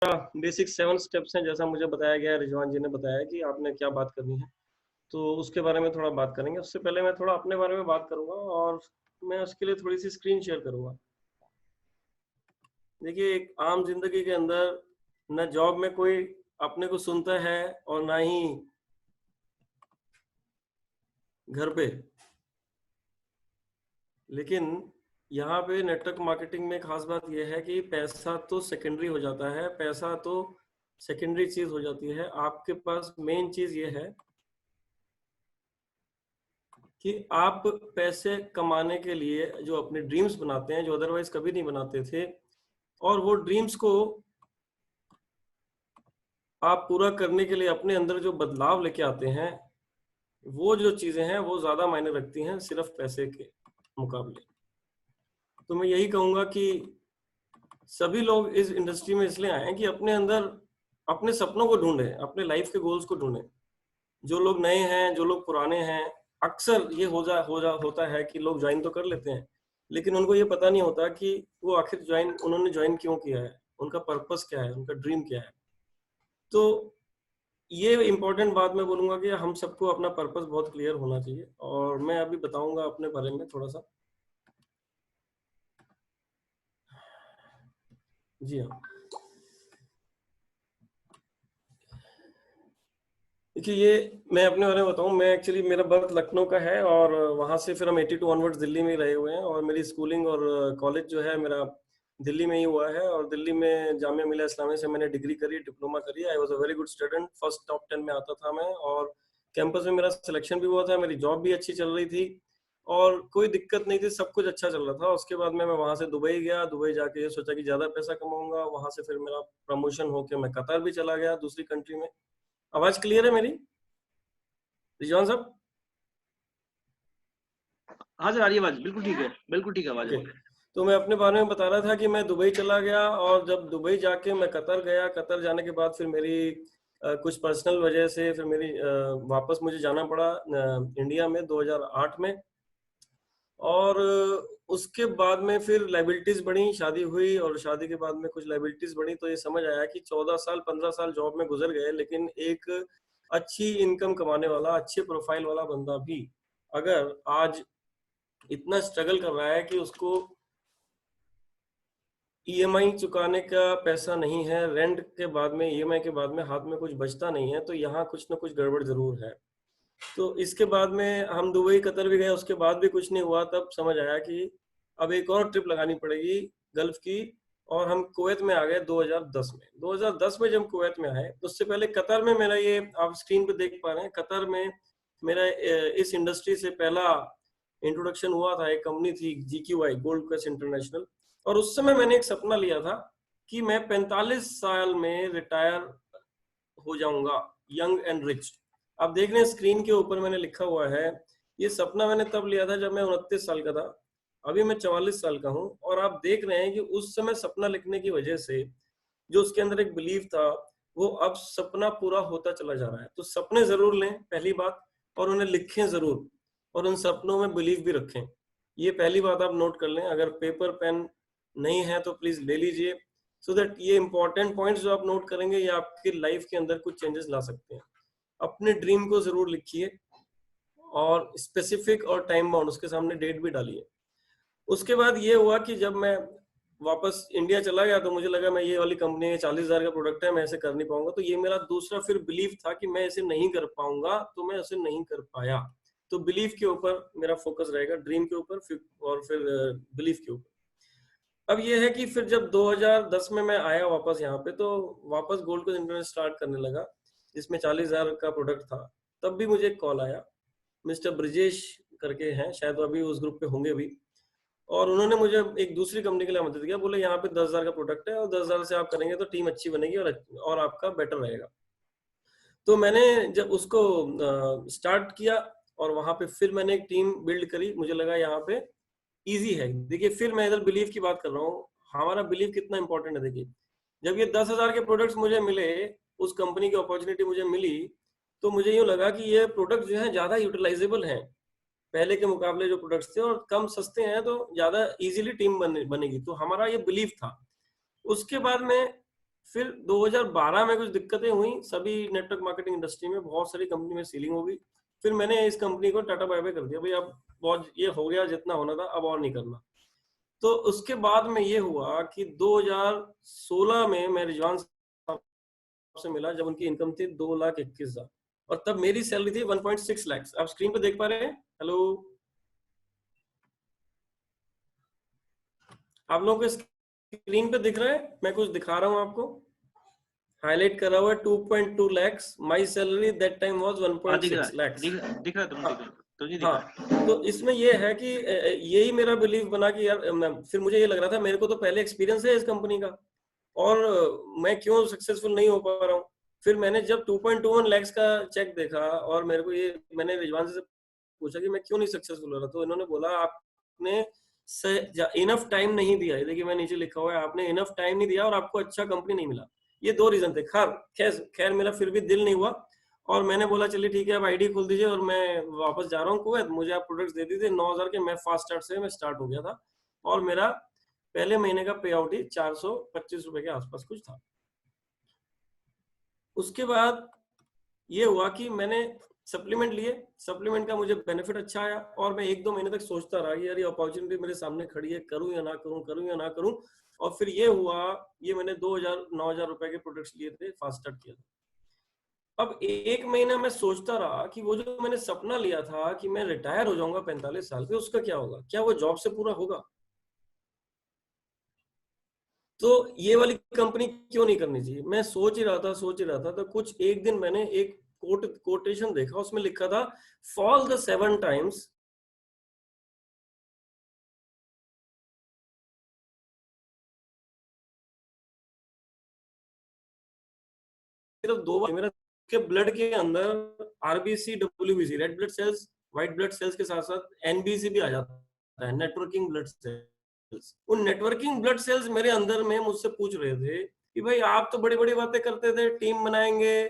Basic 7 steps हैं, जैसा मुझे बताया गया है, रिजवान जी ने बताया कि आपने क्या बात करनी है, तो उसके बारे में थोड़ा बात करेंगे। उससे पहले मैं थोड़ा अपने बारे में बात करूंगा और मैं उसके लिए थोड़ी सी स्क्रीन शेयर करूंगा। देखिए, एक आम जिंदगी के अंदर न जॉब में कोई अपने को सुनता है और ना ही घर पे, लेकिन यहाँ पे नेटवर्क मार्केटिंग में खास बात यह है कि पैसा तो सेकेंडरी हो जाता है, पैसा तो सेकेंडरी चीज हो जाती है। आपके पास मेन चीज ये है कि आप पैसे कमाने के लिए जो अपने ड्रीम्स बनाते हैं, जो अदरवाइज कभी नहीं बनाते थे, और वो ड्रीम्स को आप पूरा करने के लिए अपने अंदर जो बदलाव लेके आते हैं, वो जो चीजें हैं वो ज्यादा मायने रखती हैं सिर्फ पैसे के मुकाबले। तो मैं यही कहूंगा कि सभी लोग इस इंडस्ट्री में इसलिए आए हैं कि अपने अंदर अपने सपनों को ढूंढें, अपने लाइफ के गोल्स को ढूंढें। जो लोग नए हैं, जो लोग पुराने हैं, अक्सर ये होता है कि लोग ज्वाइन तो कर लेते हैं, लेकिन उनको ये पता नहीं होता कि वो आखिर उन्होंने ज्वाइन क्यों किया है, उनका पर्पस क्या है, उनका ड्रीम क्या है। तो ये इम्पोर्टेंट बात मैं बोलूंगा कि हम सबको अपना पर्पस बहुत क्लियर होना चाहिए, और मैं अभी बताऊंगा अपने बारे में थोड़ा सा। जी हाँ, देखिए, ये मैं अपने बारे में बताऊं, मैं एक्चुअली मेरा बर्थ लखनऊ का है और वहाँ से फिर हम 82 ऑनवर्ड्स दिल्ली में ही रहे हुए हैं, और मेरी स्कूलिंग और कॉलेज जो है मेरा दिल्ली में ही हुआ है, और दिल्ली में जामिया मिलिया इस्लामिया से मैंने डिग्री करी, डिप्लोमा करी। I was a very good student, first top 10 में आता था मैं, और कैंपस में मेरा सिलेक्शन भी हुआ था, मेरी जॉब भी अच्छी चल रही थी और कोई दिक्कत नहीं थी, सब कुछ अच्छा चल रहा था। उसके बाद में मैं वहाँ से दुबई गया, दुबई जाके ये सोचा कि ज़्यादा पैसा कमाऊंगा, वहाँ से फिर मेरा प्रमोशन होकर मैं कतर भी चला गया, दूसरी कंट्री में। आवाज क्लियर है मेरी रिजवान साहब? हाँ सर, आ रही है आवाज, बिल्कुल ठीक है, बिल्कुल ठीक है आवाज। ओके, तो मैं अपने बारे में बता रहा था कि मैं दुबई चला गया, और जब दुबई जाके मैं कतर गया, कतर जाने के बाद फिर मेरी कुछ पर्सनल वजह से फिर मेरी वापस मुझे जाना पड़ा इंडिया में 2008 में। और उसके बाद में फिर लाइबिलिटीज बढ़ी, शादी हुई, और शादी के बाद में कुछ लाइबिलिटीज बढ़ी, तो ये समझ आया कि 14 साल 15 साल जॉब में गुजर गए, लेकिन एक अच्छी इनकम कमाने वाला, अच्छे प्रोफाइल वाला बंदा भी अगर आज इतना स्ट्रगल कर रहा है कि उसको ईएमआई चुकाने का पैसा नहीं है, रेंट के बाद में, ईएमआई के बाद में हाथ में कुछ बचता नहीं है, तो यहाँ कुछ ना कुछ गड़बड़ जरूर है। तो इसके बाद में हम दुबई कतर भी गए, उसके बाद भी कुछ नहीं हुआ। तब समझ आया कि अब एक और ट्रिप लगानी पड़ेगी गल्फ की, और हम कुवैत में आ गए 2010 में। 2010 में जब कुवैत में आए, तो उससे पहले कतर में मेरा, ये आप स्क्रीन पे देख पा रहे हैं, कतर में मेरा इस इंडस्ट्री से पहला इंट्रोडक्शन हुआ था। एक कंपनी थी GQI, गोल्ड क्वेस्ट इंटरनेशनल, और उस समय मैंने एक सपना लिया था कि मैं 45 साल में रिटायर हो जाऊंगा, यंग एंड रिच। आप देख रहे हैं स्क्रीन के ऊपर मैंने लिखा हुआ है, ये सपना मैंने तब लिया था जब मैं 29 साल का था। अभी मैं 44 साल का हूँ, और आप देख रहे हैं कि उस समय सपना लिखने की वजह से जो उसके अंदर एक बिलीव था, वो अब सपना पूरा होता चला जा रहा है। तो सपने जरूर लें, पहली बात, और उन्हें लिखें जरूर, और उन सपनों में बिलीव भी रखें। ये पहली बात आप नोट कर लें। अगर पेपर पेन नहीं है तो प्लीज ले लीजिए, सो दैट ये इंपॉर्टेंट पॉइंट्स जो आप नोट करेंगे, ये आपकी लाइफ के अंदर कुछ चेंजेस ला सकते हैं। अपने ड्रीम को जरूर लिखिए, और स्पेसिफिक और टाइम बाउंड, उसके सामने डेट भी डालिए। उसके बाद ये हुआ कि जब मैं वापस इंडिया चला गया, तो मुझे लगा मैं ये वाली कंपनी 40,000 का प्रोडक्ट है, मैं ऐसे कर नहीं पाऊंगा। तो ये मेरा दूसरा फिर बिलीव था कि मैं ऐसे नहीं कर पाऊंगा, तो मैं ऐसे नहीं कर पाया। तो बिलीव के ऊपर मेरा फोकस रहेगा, ड्रीम के ऊपर, और फिर बिलीव के ऊपर। अब ये है कि फिर जब 2010 में मैं आया वापस यहाँ पे, तो वापस गोल्ड को इंटरनेट स्टार्ट करने लगा, जिसमें 40,000 का प्रोडक्ट था। तब भी मुझे एक कॉल आया, मिस्टर ब्रिजेश करके हैं, शायद वो अभी उस ग्रुप पे होंगे भी, और उन्होंने मुझे एक दूसरी कंपनी के लिए आमंत्रित किया। बोले यहाँ पे 10,000 का प्रोडक्ट है, और 10,000 से आप करेंगे तो टीम अच्छी बनेगी, और आपका बेटर रहेगा। तो मैंने जब उसको स्टार्ट किया, और वहां पे फिर मैंने एक टीम बिल्ड करी, मुझे लगा यहाँ पे इजी है। देखिए, फिर मैं इधर बिलीव की बात कर रहा हूँ, हमारा बिलीव कितना इंपॉर्टेंट है। देखिए, जब ये 10,000 के प्रोडक्ट्स मुझे मिले, उस कंपनी की अपॉर्चुनिटी मुझे मिली, तो मुझे यूं लगा कि ये प्रोडक्ट जो है ज्यादा यूटिलाइजेबल हैं पहले के मुकाबले। जो प्रोडक्ट्स थे और कम सस्ते हैं, तो ज्यादा इजीली टीम बनेगी। तो हमारा ये बिलीव था। उसके बाद में फिर 2012 में कुछ दिक्कतें हुई, सभी नेटवर्क मार्केटिंग इंडस्ट्री में बहुत सारी कंपनी में सीलिंग हो गई। फिर मैंने इस कंपनी को टाटा बाय बाय कर दिया, भाई अब बहुत ये हो गया, जितना होना था अब और नहीं करना। तो उसके बाद में ये हुआ कि 2016 में मैं रिजवान साहब से मिला, जब उनकी इनकम थी 2,21,000 और तब मेरी सैलरी थी 1.6 लाख। आप स्क्रीन पे देख पा रहे हैं? हेलो, आप लोगों को स्क्रीन पे दिख रहा है? मैं कुछ दिखा रहा हूं आपको, हाईलाइट करा हुआ है 2.2 lakhs। My salary that time was 1.6 lakhs। दिख रहा तुम, हाँ, तुझे दिख हाँ। रहा। तो इसमें ये है कि यही मेरा बिलीव बना कि यार फिर मुझे ये लग रहा था मेरे को तो पहले एक्सपीरियंस है इस कंपनी का, और मैं क्यों सक्सेसफुल नहीं हो पा रहा हूँ। फिर मैंने जब 2.21 lakhs का चेक देखा और मेरे को ये, मैंने रिजवान से पूछा कि मैं क्यों नहीं सक्सेसफुल हो रहा, तो इन्होंने बोला आपने इनफ टाइम नहीं दिया है। देखिए मैं नीचे लिखा हुआ है, आपने इनफ टाइम नहीं दिया और आपको अच्छा कंपनी नहीं मिला। ये 2 रीजन थे। खैर मेरा फिर भी दिल नहीं हुआ और मैंने बोला चलिए ठीक है, अब आईडी खोल दीजिए और मैं वापस जा रहा हूँ कुवैत, मुझे आप प्रोडक्ट्स दे दीजिए। 9,000 के मैं फास्ट स्टार्ट से मैं स्टार्ट हो गया था और मेरा पहले महीने का पे आउट ही 425 रुपए के आसपास कुछ था। उसके बाद ये हुआ कि मैंने सप्लीमेंट लिए, सप्लीमेंट का मुझे बेनिफिट अच्छा आया और मैं 1-2 महीने तक सोचता रहा कि यार ये अपॉर्चुनिटी मेरे सामने खड़ी है, करूं या ना करूं, करूं या ना करूं। और फिर ये हुआ, ये मैंने 2,000-9,000 रुपए के प्रोडक्ट्स लिए थे, फास्ट स्टार्ट किया था। अब 1 महीना मैं सोचता रहा कि वो जो मैंने सपना लिया था कि मैं रिटायर हो जाऊंगा 45 साल पे, उसका क्या होगा, क्या वो जॉब से पूरा होगा। तो ये वाली कंपनी क्यों नहीं करनी चाहिए, मैं सोच ही रहा था। तो कुछ एक दिन मैंने एक कोटेशन देखा, उसमें लिखा था फॉल द 7 टाइम्स, सिर्फ 2 बार मेरा के ब्लड के अंदर RBC, WBC, red blood cells, white blood cells के साथ साथ एनबीसी भी आ जाता है, नेटवर्किंग ब्लड सेल्स। उन नेटवर्किंग ब्लड सेल्स मेरे अंदर में मुझसे पूछ रहे थे कि भाई आप तो बड़ी बड़ी बातें करते थे, टीम बनाएंगे,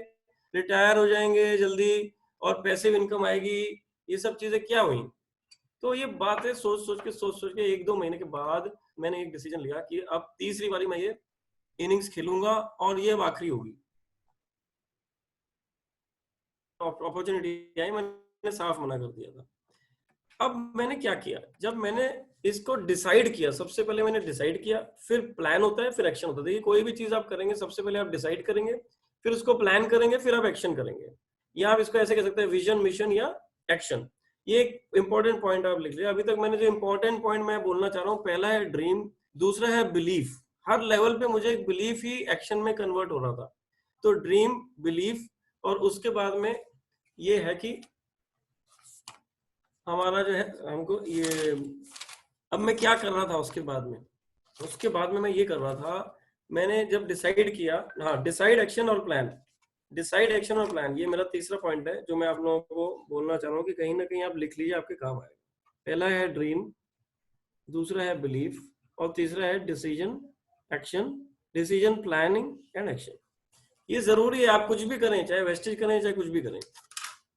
रिटायर हो जाएंगे जल्दी और पैसिव इनकम आएगी, ये सब चीजें क्या हुई। तो ये बातें सोच सोच के 1-2 महीने के बाद मैंने एक डिसीजन लिया कि अब तीसरी बारी मैं ये इनिंग्स खेलूंगा और ये अब आखिरी होगी। अपॉर्चुनिटी आई, मैंने साफ मना कर दिया था। अब मैंने क्या किया, जब मैंने इसको डिसाइड किया, सबसे पहले मैंने डिसाइड किया, फिर प्लान होता है, फिर एक्शन होता है। देखिए कोई भी चीज आप करेंगे, सबसे पहले आप डिसाइड करेंगे, फिर उसको प्लान करेंगे, फिर आप एक्शन करेंगे, या आप इसको ऐसे कह सकते हैं विजन, मिशन या एक्शन। ये एक इंपॉर्टेंट पॉइंट आप लिख लिया। अभी तक मैंने जो इंपॉर्टेंट पॉइंट मैं बोलना चाह रहा हूँ, पहला है ड्रीम, दूसरा है बिलीफ। हर लेवल पे मुझे बिलीफ ही एक्शन में कन्वर्ट हो रहा था। तो ड्रीम, बिलीफ, और उसके बाद में ये है कि हमारा जो है, हमको ये, अब मैं क्या कर रहा था उसके बाद में मैं ये कर रहा था, मैंने जब डिसाइड किया, हाँ, डिसाइड, एक्शन और प्लान। डिसाइड, एक्शन और प्लान, ये मेरा तीसरा पॉइंट है जो मैं आप लोगों को बोलना चाह रहा हूँ कि कहीं ना कहीं आप लिख लीजिए, आपके काम आएगा। पहला है ड्रीम, दूसरा है बिलीफ, और तीसरा है decision, action, decision, planning and action. ये जरूरी है, आप कुछ भी करें, चाहे वेस्टेज करें चाहे कुछ भी करें।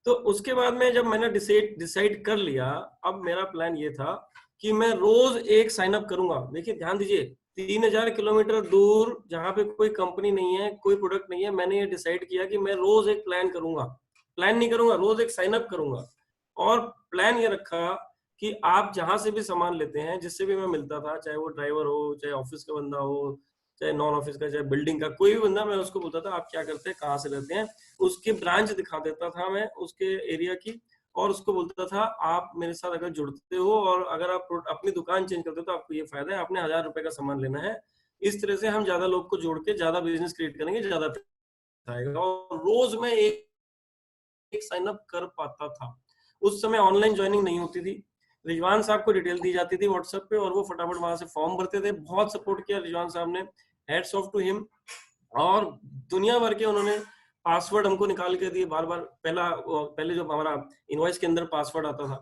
तो उसके बाद में जब मैंने डिसाइड कर लिया, अब मेरा प्लान ये था कि मैं रोज एक साइन अप करूंगा। देखिए ध्यान दीजिए, 3,000 किलोमीटर दूर जहां पे कोई कंपनी नहीं है, कोई प्रोडक्ट नहीं है, मैंने ये डिसाइड किया कि मैं रोज एक प्लान नहीं करूंगा, रोज एक साइन अप करूंगा। और प्लान ये रखा कि आप जहां से भी सामान लेते हैं, जिससे भी मैं मिलता था, चाहे वो ड्राइवर हो, चाहे ऑफिस का बंदा हो, चाहे नॉन ऑफिस का, चाहे बिल्डिंग का कोई भी बंदा, मैं उसको बोलता था आप क्या करते हैं, कहाँ से रहते हैं, उसकी ब्रांच दिखा देता था मैं उसके एरिया की, और उसको बोलता था आप मेरे साथ अगर जुड़ते हो और अगर आप अपनी दुकान चेंज करते हो तो आपको ये फायदा है, आपने 1,000 रुपए का सामान लेना है। इस तरह से हम ज्यादा लोग को जोड़ के ज्यादा बिजनेस क्रिएट करेंगे, ज्यादा आएगा। और रोज मैं एक साइन अप कर पाता था। उस समय ऑनलाइन ज्वाइनिंग नहीं होती थी, रिजवान साहब को डिटेल दी जाती थी व्हाट्सएप पे और वो फटाफट वहां से फॉर्म भरते थे। बहुत सपोर्ट किया रिजवान साहब ने, हेड्स ऑफ टू हिम। और दुनिया भर के उन्होंने पासवर्ड हमको निकाल के दिए बार बार। पहले जो हमारा इनवॉइस के अंदर पासवर्ड आता था,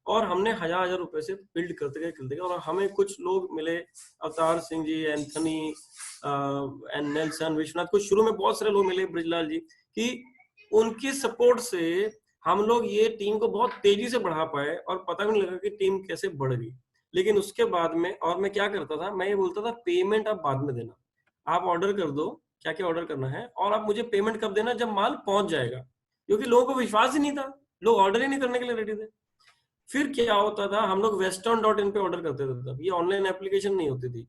और हमने 1,000 रुपए से बिल्ड करते गए। और हमें कुछ लोग मिले, Avtar Singh ji, Anthony and Nelson, Vishwanath, कुछ शुरू में बहुत सारे लोग मिले, ब्रिजलाल जी, कि उनकी सपोर्ट से हम लोग ये टीम को बहुत तेजी से बढ़ा पाए और पता भी नहीं लगा कि टीम कैसे बढ़ गई। लेकिन उसके बाद में, और मैं क्या करता था, मैं ये बोलता था पेमेंट आप बाद में देना, आप ऑर्डर कर दो, क्या क्या ऑर्डर करना है, और आप मुझे पेमेंट कब देना, जब माल पहुंच जाएगा, क्योंकि लोगों को विश्वास ही नहीं था, लोग ऑर्डर ही नहीं करने के लिए रेडी थे। फिर क्या होता था, हम लोग western.in पे ऑर्डर करते थे, तब ये ऑनलाइन एप्लीकेशन नहीं होती थी,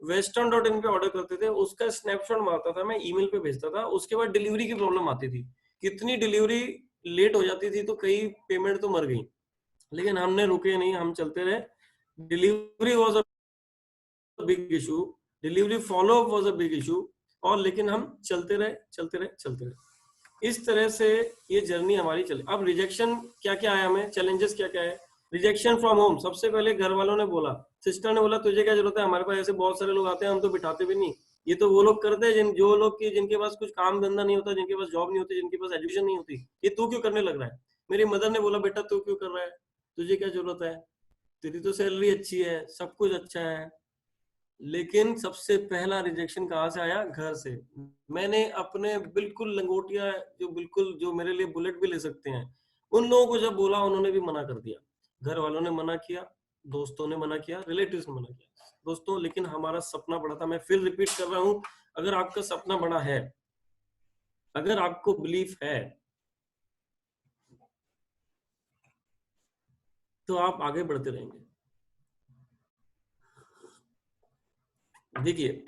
western.in पे ऑर्डर करते थे, उसका स्नैपशॉट मारता था मैं, ईमेल पे भेजता था, उसके बाद डिलीवरी की प्रॉब्लम आती थी, कितनी डिलीवरी लेट हो जाती थी तो कई पेमेंट तो मर गई, लेकिन हमने रुके नहीं, हम चलते रहे। Delivery was a big issue, delivery follow up was a big issue, और लेकिन हम चलते रहे चलते रहे चलते रहे। इस तरह से ये जर्नी हमारी चली। अब रिजेक्शन क्या क्या आया हमें, चैलेंजेस क्या क्या है। रिजेक्शन फ्रॉम होम, सबसे पहले घर वालों ने बोला, सिस्टर ने बोला तुझे क्या जरूरत है, हमारे पास ऐसे बहुत सारे लोग आते हैं, हम तो बिठाते भी नहीं, ये तो वो लोग करते हैं जो लोग की जिनके पास कुछ काम धंधा नहीं होता, जिनके पास जॉब नहीं होती, जिनके पास एजुकेशन नहीं होती, ये तू क्यों करने लग रहा है। मेरी मदर ने बोला बेटा तू क्यों कर रहा है, तुझे क्या जरूरत है, तेरी तो सैलरी अच्छी है, सब कुछ अच्छा है। लेकिन सबसे पहला रिजेक्शन कहाँ से आया, घर से। मैंने अपने बिल्कुल लंगोटिया, जो बिल्कुल जो मेरे लिए बुलेट भी ले सकते हैं, उन लोगों को जब बोला, उन्होंने भी मना कर दिया। घर वालों ने मना किया, दोस्तों ने मना किया, रिलेटिव्स ने मना किया। दोस्तों, लेकिन हमारा सपना बड़ा था, मैं फिर रिपीट कर रहा हूं, अगर आपका सपना बड़ा है, अगर आपको बिलीफ है, तो आप आगे बढ़ते रहेंगे। देखिए,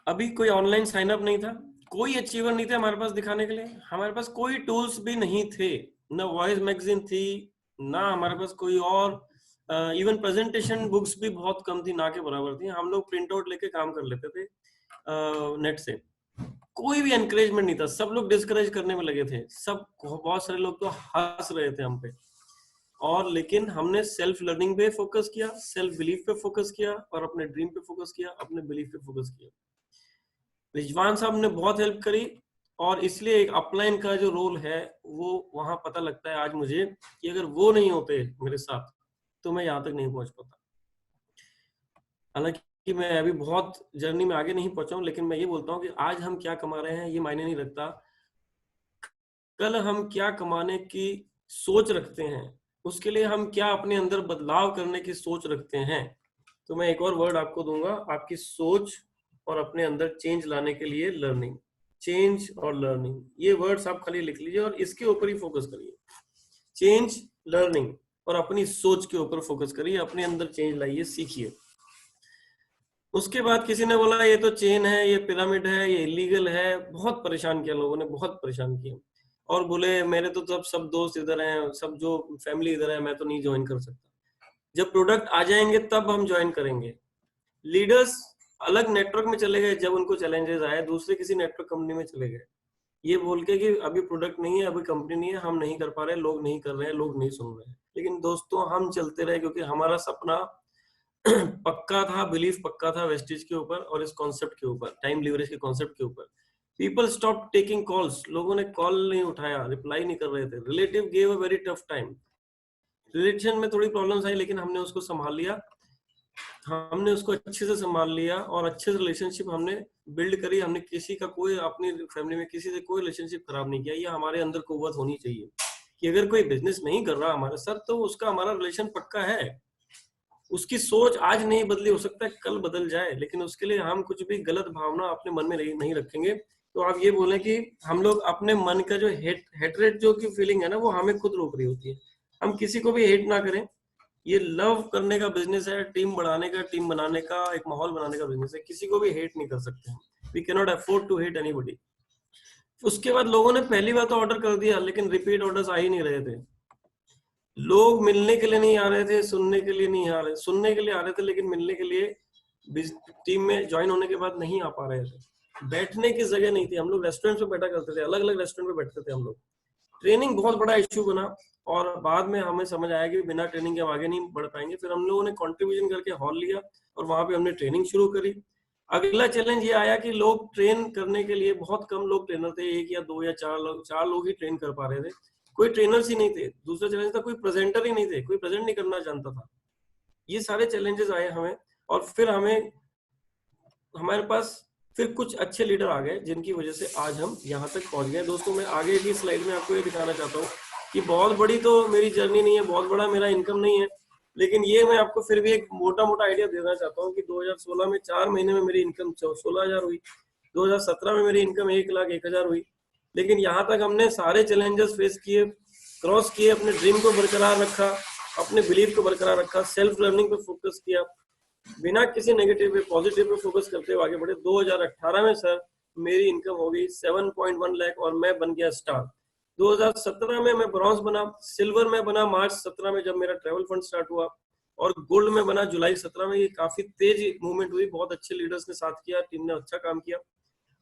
अभी कोई ऑनलाइन साइन अप नहीं था, कोई अचीवर नहीं थे हमारे पास दिखाने के लिए, हमारे पास कोई टूल्स भी नहीं थे, ना वॉइस मैगजीन थी, ना हमारे पास कोई और इवन प्रेजेंटेशन बुक्स भी बहुत कम थी, ना के बराबर थी। हम लोग प्रिंट आउट लेके काम कर लेते थे नेट से। कोई भी एनकरेजमेंट नहीं था, सब लोग डिस्करेज करने में लगे थे, सब बहुत सारे लोग तो हंस रहे थे हम पे। और लेकिन हमने सेल्फ लर्निंग पे फोकस किया, सेल्फ बिलीफ पे फोकस किया, और अपने ड्रीम पे फोकस किया, अपने बिलीफ पे फोकस किया। रिजवान साहब ने बहुत हेल्प करी, और इसलिए एक अपलाइन का जो रोल है वो वहां पता लगता है आज मुझे, कि अगर वो नहीं होते मेरे साथ तो मैं यहाँ तक नहीं पहुंच पाता। हालांकि मैं अभी बहुत जर्नी में आगे नहीं पहुंचा हूं, लेकिन मैं ये बोलता हूँ कि आज हम क्या कमा रहे हैं ये मायने नहीं रखता, कल हम क्या कमाने की सोच रखते हैं, उसके लिए हम क्या अपने अंदर बदलाव करने की सोच रखते हैं। तो मैं एक और वर्ड आपको दूंगा, आपकी सोच और अपने अंदर चेंज लाने के लिए लर्निंग, चेंज और लर्निंग, ये वर्ड्स आप खाली लिख लीजिए और इसके ऊपर ही फोकस करिए। चेंज, लर्निंग, और अपनी सोच के ऊपर फोकस करिए, अपने अंदर चेंज लाइए, सीखिए। उसके बाद किसी ने बोला ये तो चेन है, ये पिरामिड है, ये इलीगल है, बहुत परेशान किया लोगों ने, बहुत परेशान किया, और बोले मेरे तो सब दोस्त इधर हैं, सब जो फैमिली इधर है, मैं तो नहीं ज्वाइन कर सकता। जब प्रोडक्ट आ जाएंगे तब हम ज्वाइन करेंगे। लीडर्स अलग नेटवर्क में चले गए, जब उनको चैलेंजेस आए दूसरे किसी नेटवर्क कंपनी में चले गए, ये बोल के कि अभी प्रोडक्ट नहीं है, अभी कंपनी नहीं है, हम नहीं कर पा रहे, लोग नहीं कर रहे हैं, लोग नहीं सुन रहे हैं। लेकिन दोस्तों, हम चलते रहे, क्योंकि हमारा सपना पक्का था, बिलीफ पक्का था वेस्टेज के ऊपर और इस कॉन्सेप्ट के ऊपर, टाइम लीवरेज के कॉन्सेप्ट के ऊपर। पीपल स्टॉप टेकिंग कॉल्स, लोगों ने कॉल नहीं उठाया, रिप्लाई नहीं कर रहे थे। Relative gave a very tough time, relation में थोड़ी प्रॉब्लम्स आई, लेकिन हमने उसको संभाल लिया, हमने उसको अच्छे से संभाल लिया, और अच्छे से रिलेशनशिप हमने बिल्ड करी। हमने किसी का कोई, अपनी फैमिली में किसी से कोई रिलेशनशिप खराब नहीं किया। ये हमारे अंदर कुव्वत होनी चाहिए कि अगर कोई बिजनेस नहीं कर रहा हमारे साथ, तो उसका हमारा रिलेशन पक्का है। उसकी सोच आज नहीं बदली, हो सकता है कल बदल जाए, लेकिन उसके लिए हम कुछ भी गलत भावना अपने मन में नहीं रखेंगे। तो आप ये बोले कि हम लोग अपने मन का जो हेटरेट जो की फीलिंग है ना, वो हमें खुद रोक रही होती है। हम किसी को भी हेट ना करें, ये लव करने का बिजनेस है, टीम बढ़ाने का, टीम बनाने का, एक माहौल बनाने का बिजनेस है। किसी को भी हेट नहीं कर सकते हम, we can not afford to hate anybody. उसके बाद लोगों ने पहली बार तो ऑर्डर कर दिया, लेकिन रिपीट ऑर्डर्स आ ही नहीं रहे थे। लोग मिलने के लिए नहीं आ रहे थे, सुनने के लिए नहीं आ रहे, सुनने के लिए आ रहे थे, लेकिन मिलने के लिए टीम में ज्वाइन होने के बाद नहीं आ पा रहे थे। बैठने की जगह नहीं थी, हम लोग रेस्टोरेंट में बैठा करते थे, अलग अलग रेस्टोरेंट में बैठते थे हम लोग। ट्रेनिंग बहुत बड़ा इश्यू बना, और बाद में हमें समझ आया कि बिना ट्रेनिंग के हम आगे नहीं बढ़ पाएंगे। फिर हम लोगों ने कंट्रीब्यूशन करके हॉल लिया, और वहां पे हमने ट्रेनिंग शुरू करी। अगला चैलेंज ये आया कि लोग ट्रेन करने के लिए, बहुत कम लोग ट्रेनर थे, एक या दो या चार लोग ही ट्रेन कर पा रहे थे, कोई ट्रेनर्स ही नहीं थे। दूसरा चैलेंज था, कोई प्रेजेंटर ही नहीं थे, कोई प्रेजेंट नहीं करना जानता था। ये सारे चैलेंजेस आए हमें, और फिर हमारे पास फिर कुछ अच्छे लीडर आ गए, जिनकी वजह से आज हम यहाँ तक पहुंच गए। दोस्तों, मैं आगे की स्लाइड में आपको ये दिखाना चाहता हूँ कि बहुत बड़ी तो मेरी जर्नी नहीं है, बहुत बड़ा मेरा इनकम नहीं है, लेकिन ये मैं आपको फिर भी एक मोटा मोटा आइडिया देना चाहता हूँ कि 2016 में 4 महीने में मेरी इनकम 16,000 हुई। 2017 में मेरी इनकम 1,01,000 हुई। लेकिन यहाँ तक हमने सारे चैलेंजेस फेस किए, क्रॉस किए, अपने ड्रीम को बरकरार रखा, अपने बिलीफ को बरकरार रखा, सेल्फ लर्निंग पे फोकस किया, बिना किसी नेगेटिव पे पॉजिटिव पे फोकस करते हुए आगे बढ़े। 2018 में सर मेरी इनकम हो गई 7.1 लाख और मैं बन गया स्टार। 2017 में मैं ब्रॉन्ज बना, सिल्वर में बना मार्च 17 में जब मेरा ट्रेवल फंड स्टार्ट हुआ, और गोल्ड में बना जुलाई 17 में। ये काफी तेज मूवमेंट हुई, बहुत अच्छे लीडर्स ने साथ किया, टीम ने अच्छा काम किया।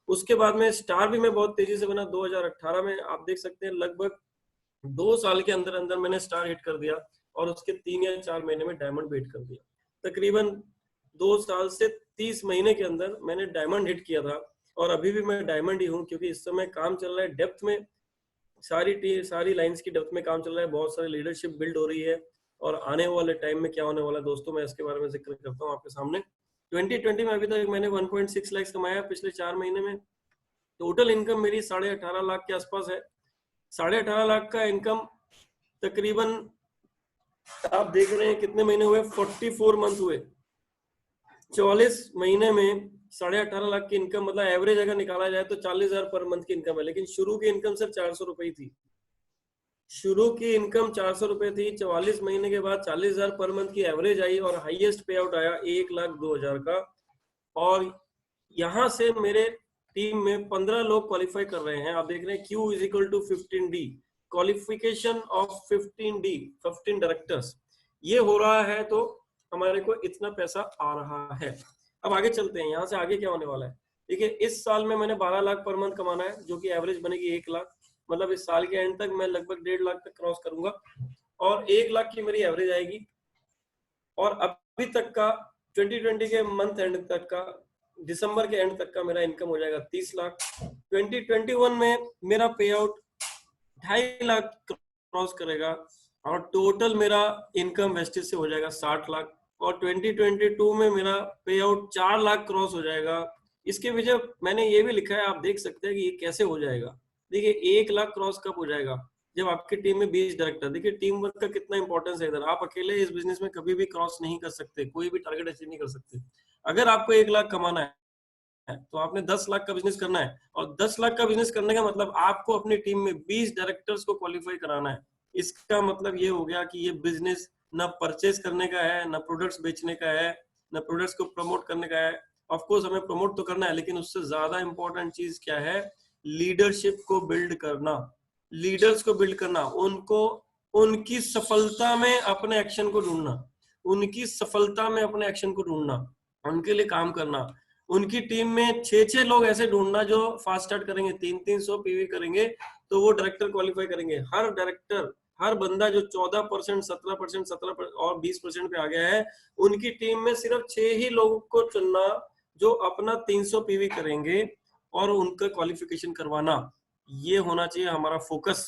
उसके बाद में स्टार भी मैं बहुत तेजी से बना 2018 में। आप देख सकते हैं लगभग 2 साल के अंदर अंदर मैंने स्टार हिट कर दिया, और उसके 3 या 4 महीने में डायमंड हिट कर दिया। तकरीबन 2 साल से 30 महीने के अंदर मैंने डायमंड हिट किया था, और अभी भी मैं डायमंड ही हूँ, क्योंकि इस समय काम चल रहा है डेप्थ में, सारी लाइंस की डेप्थ में काम चल रहा है, बहुत सारी लीडरशिप बिल्ड हो रही है। और आने वाले टाइम में क्या होने वाला है दोस्तों, मैं इसके बारे में जिक्र करता हूँ आपके सामने। 2020 में अभी तक मैंने 1.6 लाख कमाया पिछले 4 महीने में। टोटल इनकम मेरी 18.5 लाख के आसपास है। 18.5 लाख का इनकम तकरीबन आप देख रहे हैं कितने महीने हुए, 44 मंथ हुए। 44 महीने में 18.5 लाख की इनकम, मतलब एवरेज अगर निकाला जाए तो 40,000 पर मंथ की इनकम है। लेकिन शुरू की इनकम सिर्फ 400 रुपए थी। शुरू की इनकम 400 रुपए थी, 44 महीने के बाद 40,000 पर मंथ की एवरेज आई, और हाईएस्ट पे आउट आया 1,02,000 का। और यहां से मेरे टीम में 15 लोग क्वालिफाई कर रहे हैं। आप देख रहे हैं Q is equal to 15D, qualification of 15D, 15 directors. ये हो रहा है तो हमारे को इतना पैसा आ रहा है। अब आगे चलते हैं, यहाँ से आगे क्या होने वाला है। देखिए इस साल में मैंने 12 लाख पर मंथ कमाना है, जो कि एवरेज बनेगी 1 लाख। मतलब इस साल के एंड तक मैं लगभग 1.5 लाख तक क्रॉस करूंगा, और 1 लाख की मेरी एवरेज आएगी। और अभी तक का 2020 के मंथ एंड तक का, दिसंबर के एंड तक का मेरा इनकम हो जाएगा 30 लाख। 2021 में मेरा पे आउट 2.5 लाख क्रॉस करेगा, और टोटल मेरा इनकम वेस्टेज से हो जाएगा 60 लाख। और 2022 में मेरा पे आउट 4 लाख क्रॉस हो जाएगा। इसके वजह मैंने ये भी लिखा है, आप देख सकते हैं कि ये कैसे हो जाएगा। देखिए 1 लाख क्रॉस कब हो जाएगा, जब आपकी टीम में 20 डायरेक्टर। देखिए टीम वर्क का कितना इंपॉर्टेंस है इधर। आप अकेले इस बिजनेस में कभी भी क्रॉस नहीं कर सकते, कोई भी टारगेट अचीव नहीं कर सकते। अगर आपको 1 लाख कमाना है तो आपने 10 लाख का बिजनेस करना है, और 10 लाख का बिजनेस करने का मतलब आपको अपनी टीम में 20 डायरेक्टर्स को क्वालिफाई कराना है। इसका मतलब ये हो गया कि ये बिजनेस ना परचेज करने का है, ना प्रोडक्ट्स बेचने का है, ना प्रोडक्ट्स को प्रमोट करने का है। ऑफ कोर्स हमें प्रमोट तो करना है, लेकिन उससे ज्यादा इंपॉर्टेंट चीज क्या है, लीडरशिप को बिल्ड करना, लीडर्स को बिल्ड करना, उनको उनकी सफलता में अपने एक्शन को ढूंढना, उनकी सफलता में अपने एक्शन को ढूंढना, उनके लिए काम करना। उनकी टीम में 6-6 लोग ऐसे ढूंढना जो फास्ट स्टार्ट करेंगे, 300 पीवी करेंगे, तो वो डायरेक्टर क्वालिफाई करेंगे। हर डायरेक्टर, हर बंदा जो 14%, 17%, 17% और 20% पे आ गया है, उनकी टीम में सिर्फ 6 ही लोगों को चुनना जो अपना 300 पीवी करेंगे, और उनका क्वालिफिकेशन करवाना। ये होना चाहिए हमारा फोकस।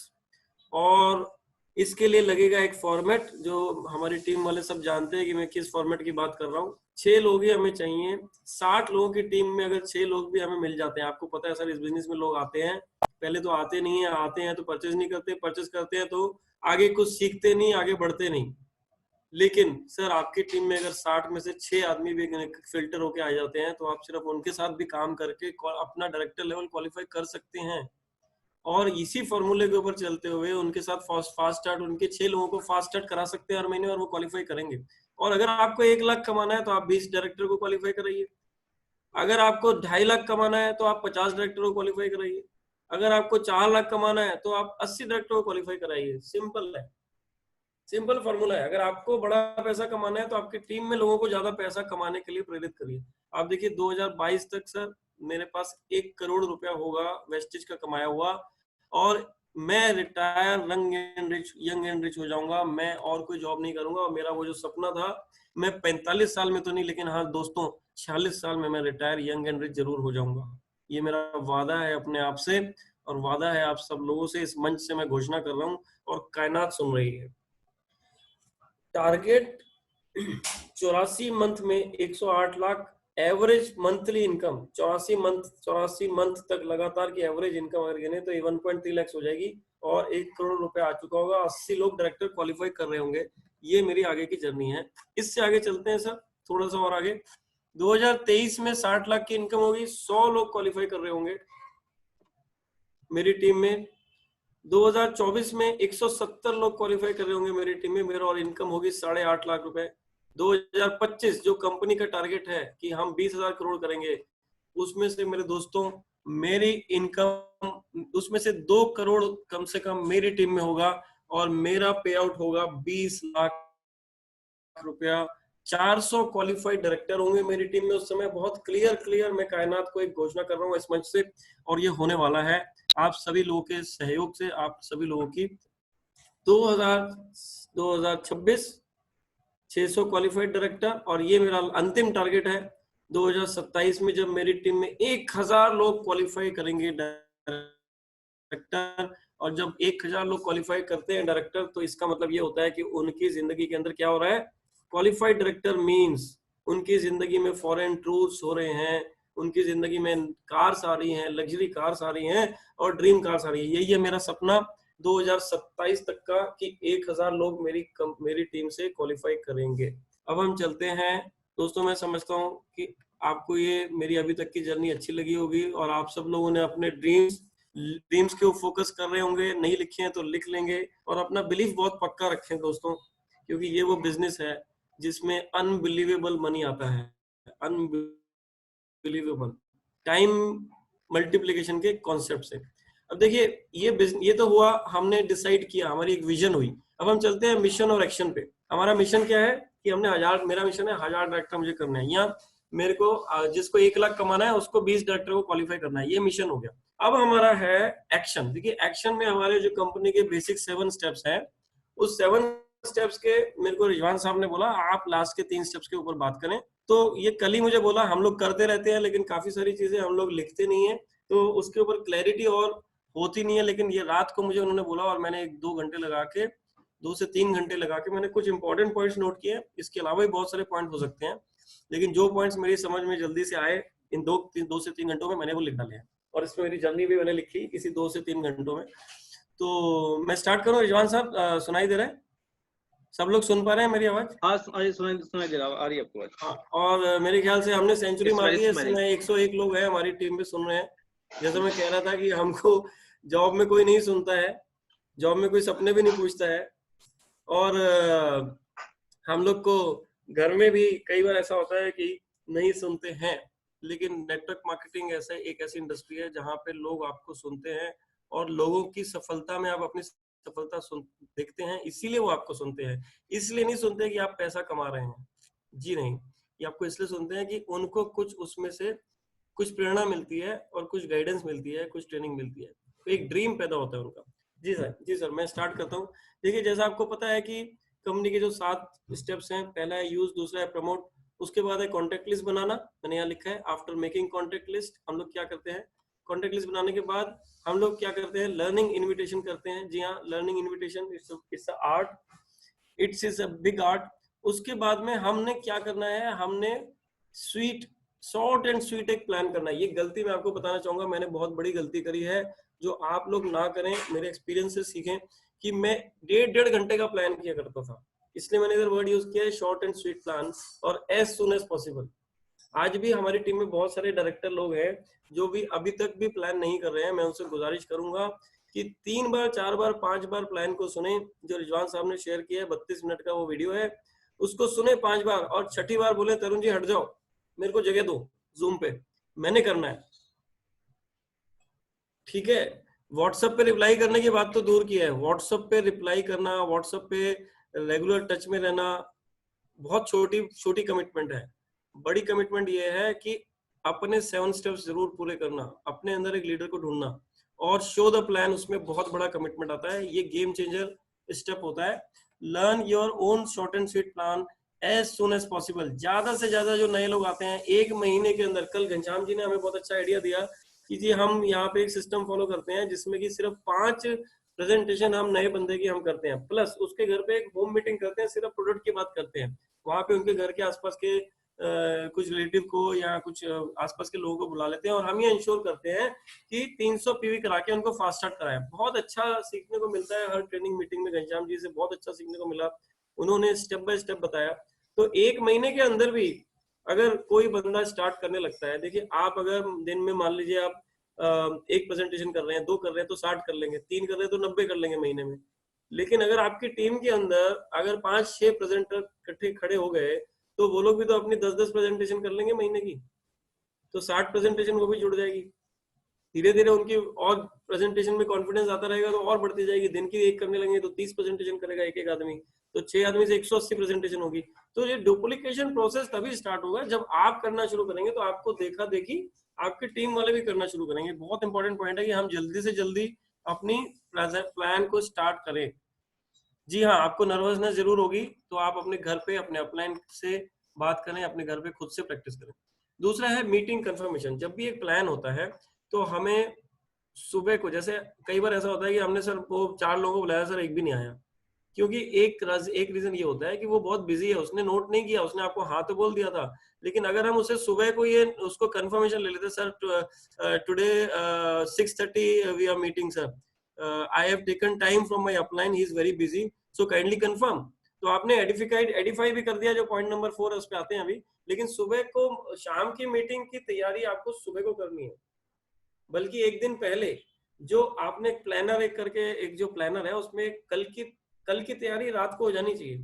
और इसके लिए लगेगा एक फॉर्मेट, जो हमारी टीम वाले सब जानते हैं कि मैं किस फॉर्मेट की बात कर रहा हूँ। 6 लोग ही हमें चाहिए। 60 लोगों की टीम में अगर 6 लोग भी हमें मिल जाते हैं, आपको पता है सर इस बिजनेस में लोग आते हैं, पहले तो आते नहीं है, आते हैं तो परचेज नहीं करते, परचेज करते हैं तो आगे कुछ सीखते नहीं, आगे बढ़ते नहीं। लेकिन सर आपकी टीम में अगर 60 में से 6 आदमी भी फिल्टर होके आ जाते हैं, तो आप सिर्फ उनके साथ भी काम करके अपना डायरेक्टर लेवल क्वालिफाई कर सकते हैं। और इसी फॉर्मूले के ऊपर चलते हुए उनके साथ फास्ट स्टार्ट, उनके 6 लोगों को फास्ट स्टार्ट करा सकते हैं हर महीने, और वो क्वालिफाई करेंगे। और अगर आपको 1 लाख कमाना है तो आप 20 डायरेक्टर को क्वालिफाई कराइए। अगर आपको 2.5 लाख कमाना है तो आप 50 डायरेक्टर को क्वालिफाई कराइए। अगर आपको 4 लाख कमाना है तो आप 80 डायरेक्टर को क्वालिफाई कराइए। सिंपल है, सिंपल फॉर्मूला है। अगर आपको बड़ा पैसा कमाना है तो आपकी टीम में लोगों को ज्यादा पैसा कमाने के लिए प्रेरित करिए। आप देखिए 2022 तक सर मेरे पास 1 करोड़ रुपया होगा वेस्टेज का कमाया हुआ, और मैं रिटायर यंग एंड रिच हो जाऊंगा। मैं और कोई जॉब नहीं करूंगा, और मेरा वो जो सपना था, मैं 45 साल में तो नहीं, लेकिन हाँ दोस्तों 46 साल में मैं रिटायर यंग एंड रिच जरूर हो जाऊंगा। ये मेरा वादा है अपने आप से, और वादा है आप सब लोगों से। इस मंच से मैं घोषणा कर रहा हूँ, और कायनात सुन रही है। टारगेट 84 मंथ में 108 lakh average monthly income. 84 month तक लगातार की एवरेज इनकम अगर गिने तो 1.3 लाख हो जाएगी, और 1 करोड़ रुपए आ चुका होगा। 80 लोग डायरेक्टर क्वालिफाई कर रहे होंगे। ये मेरी आगे की जर्नी है। इससे आगे चलते हैं सर, थोड़ा सा और आगे। 2023 में 60 लाख की इनकम होगी, 100 लोग क्वालिफाई कर रहे होंगे मेरी टीम में। 2024 में 170 लोग क्वालिफाई कर रहे होंगे मेरी टीम में, मेरा और इनकम होगी 8.5 लाख रुपए। 2025 जो कंपनी का टारगेट है कि हम 20,000 करोड़ करेंगे, उसमें से मेरे दोस्तों मेरी इनकम उसमें से 2 करोड़ कम से कम मेरी टीम में होगा और मेरा पे आउट होगा 20 लाख रुपया। 400 क्वालिफाइड डायरेक्टर होंगे मेरी टीम में उस समय। बहुत क्लियर मैं कायनात को एक घोषणा कर रहा हूँ इस मंच से, और ये होने वाला है आप सभी लोगों के सहयोग से, आप सभी लोगों की। 2026 600 क्वालिफाइड डायरेक्टर, और ये मेरा अंतिम टारगेट है 2027 में जब मेरी टीम में 1000 लोग क्वालिफाई करेंगे डायरेक्टर। और जब 1000 लोग क्वालिफाई करते हैं डायरेक्टर, तो इसका मतलब ये होता है कि उनकी जिंदगी के अंदर क्या हो रहा है। क्वालिफाइड डायरेक्टर मींस उनकी जिंदगी में फॉरेन टूर्स हो रहे हैं, उनकी जिंदगी में कार्स आ रही हैं, लग्जरी कार्स आ रही हैं और ड्रीम कार्स आ रही है। यही है मेरा सपना 2027 तक का कि 1000 लोग मेरी टीम से क्वालिफाई करेंगे। अब हम चलते हैं दोस्तों। मैं समझता हूँ कि आपको ये मेरी अभी तक की जर्नी अच्छी लगी होगी और आप सब लोगों ने अपने ड्रीम्स के ऊपर फोकस कर रहे होंगे। नहीं लिखे हैं तो लिख लेंगे, और अपना बिलीफ बहुत पक्का रखें दोस्तों, क्योंकि ये वो बिजनेस है जिसमें अनबिलीवेबल मनी आता है। अनबिलीवेबल टाइम मल्टीप्लिकेशन के कॉन्सेप्ट से। अब देखिए ये तो हुआ, हमने डिसाइड किया, हमारी एक विजन हुई। अब हम चलते हैं मिशन और एक्शन पे। हमारा मिशन क्या है कि मेरा मिशन है 1000 डायरेक्टर मुझे करना है, या मेरे को जिसको 1 लाख कमाना है उसको 20 डायरेक्टर को क्वालिफाई करना है। ये मिशन हो गया। अब हमारा है एक्शन। देखिए एक्शन में हमारे जो कंपनी के बेसिक 7 स्टेप्स हैं, उस 7 स्टेप्स के मेरे को रिजवान साहब ने बोला आप लास्ट के 3 स्टेप्स के ऊपर बात करें। तो ये कल ही मुझे बोला, हम लोग करते रहते हैं लेकिन काफी सारी चीजें हम लोग लिखते नहीं है, तो उसके ऊपर क्लैरिटी और होती नहीं है। लेकिन ये रात को मुझे उन्होंने बोला और मैंने 2 घंटे लगा के 2 से 3 घंटे लगा के मैंने कुछ इंपॉर्टेंट पॉइंट्स नोट किए। इसके अलावा भी बहुत सारे पॉइंट हो सकते हैं, लेकिन जो पॉइंट्स मेरी समझ में जल्दी से आए इन 2 से 3 घंटों में मैंने वो लिख डाले हैं, और इसमें मेरी जर्नी भी मैंने लिखी इसी 2 से 3 घंटों में। तो मैं स्टार्ट करूं रिजवान साहब? सुनाई दे रहा है? सब लोग सुन पा रहे हैं मेरी आवाज? हाँ सुनाई दे रहा, आ रही है आपको आवाज। हाँ, और मेरे ख्याल से हमने सेंचुरी मार दी है। इस समय 101 लोग हैं हमारी टीम में सुन रहे हैं। जैसे मैं कह रहा था कि हमको जॉब में कोई नहीं सुनता है, जॉब में कोई सपने भी नहीं पूछता है, और हम लोग को घर में भी कई बार ऐसा होता है कि नहीं सुनते हैं। लेकिन नेटवर्क मार्केटिंग एक ऐसी इंडस्ट्री है जहाँ पे लोग आपको सुनते हैं, और लोगों की सफलता में आप अपनी सफलता देखते हैं, इसीलिए वो आपको सुनते हैं। इसलिए नहीं सुनते कि आप पैसा कमा रहे हैं, जी नहीं, ये आपको इसलिए सुनते हैं कि उनको कुछ उसमें से कुछ प्रेरणा मिलती है और कुछ गाइडेंस मिलती है, कुछ ट्रेनिंग मिलती है, तो एक ड्रीम पैदा होता है उनका। जी सर मैं स्टार्ट करता हूँ। देखिए जैसा आपको पता है कि कंपनी के जो 7 स्टेप्स हैं, पहला है यूज, दूसरा है प्रमोट, उसके बाद है कॉन्टेक्ट लिस्ट बनाना। मैंने यहाँ लिखा है आफ्टर मेकिंग कॉन्टेक्ट लिस्ट हम लोग क्या करते हैं, कॉन्टेक्ट लिस्ट बनाने के बाद हम लोग क्या करते हैं, लर्निंग इन्विटेशन करते हैं। जी हाँ, learning invitation it's art, it's is a big art. उसके बाद में हमने क्या करना है, हमने शॉर्ट एंड स्वीट एक प्लान करना है। ये गलती मैं आपको बताना चाहूंगा, मैंने बहुत बड़ी गलती करी है, जो आप लोग ना करें, मेरे एक्सपीरियंस से सीखें। कि मैं 1.5 घंटे का प्लान किया करता था, इसलिए मैंने इधर वर्ड यूज किया है शॉर्ट एंड स्वीट प्लान, और एज सुन एज पॉसिबल। आज भी हमारी टीम में बहुत सारे डायरेक्टर लोग हैं जो भी अभी तक भी प्लान नहीं कर रहे हैं। मैं उनसे गुजारिश करूंगा कि 3 बार 4 बार 5 बार प्लान को सुने। जो रिजवान साहब ने शेयर किया है 32 मिनट का वो वीडियो है, उसको सुने 5 बार, और 6ठी बार बोले तरुण जी हट जाओ, मेरे को जगह दो जूम पे, मैंने करना है। ठीक है, व्हाट्सएप पे रिप्लाई करने की बात तो दूर की है, व्हाट्सएप पे रिप्लाई करना, व्हाट्सएप पे रेगुलर टच में रहना बहुत छोटी कमिटमेंट है। बड़ी कमिटमेंट ये है कि अपने 7 स्टेप्स जरूर पूरे करना, अपने अंदर एक लीडर को ढूंढना और शो द प्लान। उसमें बहुत बड़ा कमिटमेंट आता है, ये गेम चेंजर स्टेप होता है। Learn your own short and sweet plan as soon as possible. ज्यादा से ज्यादा जो नए लोग आते हैं 1 महीने के अंदर, कल घनश्याम जी ने हमें बहुत अच्छा आइडिया दिया कि जी हम यहाँ पे एक सिस्टम फॉलो करते हैं जिसमें कि सिर्फ 5 प्रेजेंटेशन हम नए बंदे की हम करते हैं, प्लस उसके घर पे एक होम मीटिंग करते हैं, सिर्फ प्रोडक्ट की बात करते हैं। वहां पे उनके घर के आसपास के कुछ रिलेटिव को या कुछ आसपास के लोगों को बुला लेते हैं, और हम ये इंश्योर करते हैं कि 300 पीवी करा के उनको फास्ट स्टार्ट कराएं। बहुत अच्छा सीखने को मिलता है हर ट्रेनिंग मीटिंग में, घनश्याम जी से बहुत अच्छा सीखने को मिला, उन्होंने स्टेप बाय स्टेप बताया। तो 1 महीने के अंदर भी अगर कोई बंदा स्टार्ट करने लगता है, देखिए आप अगर दिन में मान लीजिए आप एक प्रेजेंटेशन कर रहे हैं, 2 कर रहे हैं तो 60 कर लेंगे, 3 कर रहे हैं तो 90 कर लेंगे महीने में। लेकिन अगर आपकी टीम के अंदर अगर 5-6 प्रेजेंटर इकट्ठे खड़े हो गए, तो वो लोग भी तो अपनी 10-10 प्रेजेंटेशन कर लेंगे महीने की, तो 60 प्रेजेंटेशन वो भी जुड़ जाएगी। धीरे धीरे उनकी और प्रेजेंटेशन में कॉन्फिडेंस आता रहेगा तो और बढ़ती जाएगी। दिन की एक करने लगेंगे तो 30 प्रेजेंटेशन करेगा एक एक आदमी, तो 6 आदमी से 180 प्रेजेंटेशन होगी। तो ये डुप्लीकेशन प्रोसेस तभी स्टार्ट होगा जब आप करना शुरू करेंगे, तो आपको देखा देखी आपकी टीम वाले भी करना शुरू करेंगे। बहुत इंपॉर्टेंट पॉइंट है कि हम जल्दी से जल्दी अपनी प्लान को स्टार्ट करें। जी हाँ, आपको नर्वसनेस जरूर होगी, तो आप अपने घर पे अपने अपलाइन से बात करें, अपने घर पे खुद से प्रैक्टिस करें। दूसरा है मीटिंग कंफर्मेशन। जब भी एक प्लान होता है तो हमें सुबह को, जैसे कई बार ऐसा होता है कि हमने सर वो 4 लोगों को बुलाया, सर एक भी नहीं आया, क्योंकि एक रीजन ये होता है कि वो बहुत बिजी है, उसने नोट नहीं किया, उसने आपको हाँ तो बोल दिया था। लेकिन अगर हम उसे सुबह को ये उसको कंफर्मेशन ले लेते, sir today 6:30 we are meeting sir, I have taken time from my upline, he is very busy, so kindly confirm. तो आपने एडिफाई भी कर दिया, जो पॉइंट नंबर 4 है उस पे आते हैं अभी। लेकिन सुबह को, शाम की मीटिंग की तैयारी आपको सुबह को करनी है, बल्कि एक दिन पहले जो आपने प्लानर एक करके, एक जो प्लानर है उसमें कल की तैयारी रात को हो जानी चाहिए।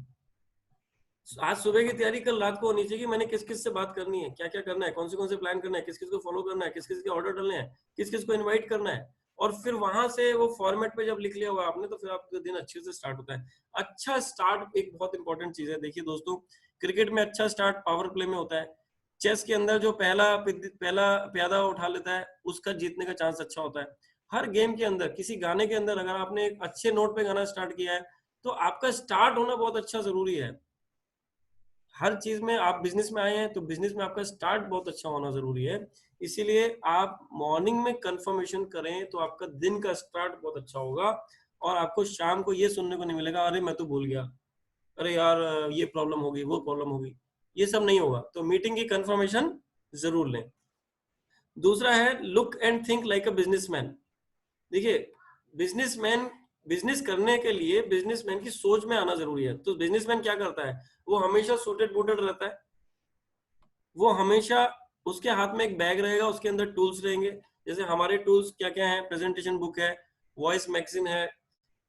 आज सुबह की तैयारी कल रात को होनी चाहिए कि मैंने किस किस से बात करनी है, क्या क्या करना है, कौन से प्लान करना है, किस किस को फॉलो करना है, किस किस के ऑर्डर डालने हैं, किस किस को इनवाइट करना है। और फिर वहां से वो फॉर्मेट पे जब लिख लिया होगा आपने, तो फिर आपका दिन अच्छे से स्टार्ट होता है। अच्छा स्टार्ट एक बहुत इंपॉर्टेंट चीज है। देखिए दोस्तों, क्रिकेट में अच्छा स्टार्ट पावर प्ले में होता है। चेस के अंदर जो पहला प्यादा उठा लेता है उसका जीतने का चांस अच्छा होता है। हर गेम के अंदर, किसी गाने के अंदर अगर आपने एक अच्छे नोट पे गाना स्टार्ट किया है, तो आपका स्टार्ट होना बहुत अच्छा जरूरी है। हर चीज में, आप बिजनेस में आए हैं तो बिजनेस में आपका स्टार्ट बहुत अच्छा होना जरूरी है। इसीलिए आप मॉर्निंग में कंफर्मेशन करें तो आपका दिन का स्टार्ट बहुत अच्छा होगा, और आपको शाम को ये सुनने को नहीं मिलेगा, अरे मैं तो भूल गया, अरे यार ये प्रॉब्लम होगी, वो प्रॉब्लम होगी। ये सब नहीं होगा। तो मीटिंग की कंफर्मेशन जरूर लें। दूसरा है look and think like a businessman. देखिए, बिजनेसमैन, बिजनेस करने के लिए बिजनेसमैन की सोच में आना जरूरी है। तो बिजनेसमैन क्या करता है, वो हमेशा सूटेड बूटेड रहता है। वो हमेशा, उसके हाथ में एक बैग रहेगा, उसके अंदर टूल्स रहेंगे। जैसे हमारे टूल्स क्या क्या है, प्रेजेंटेशन बुक है, वॉइस मैगजीन है,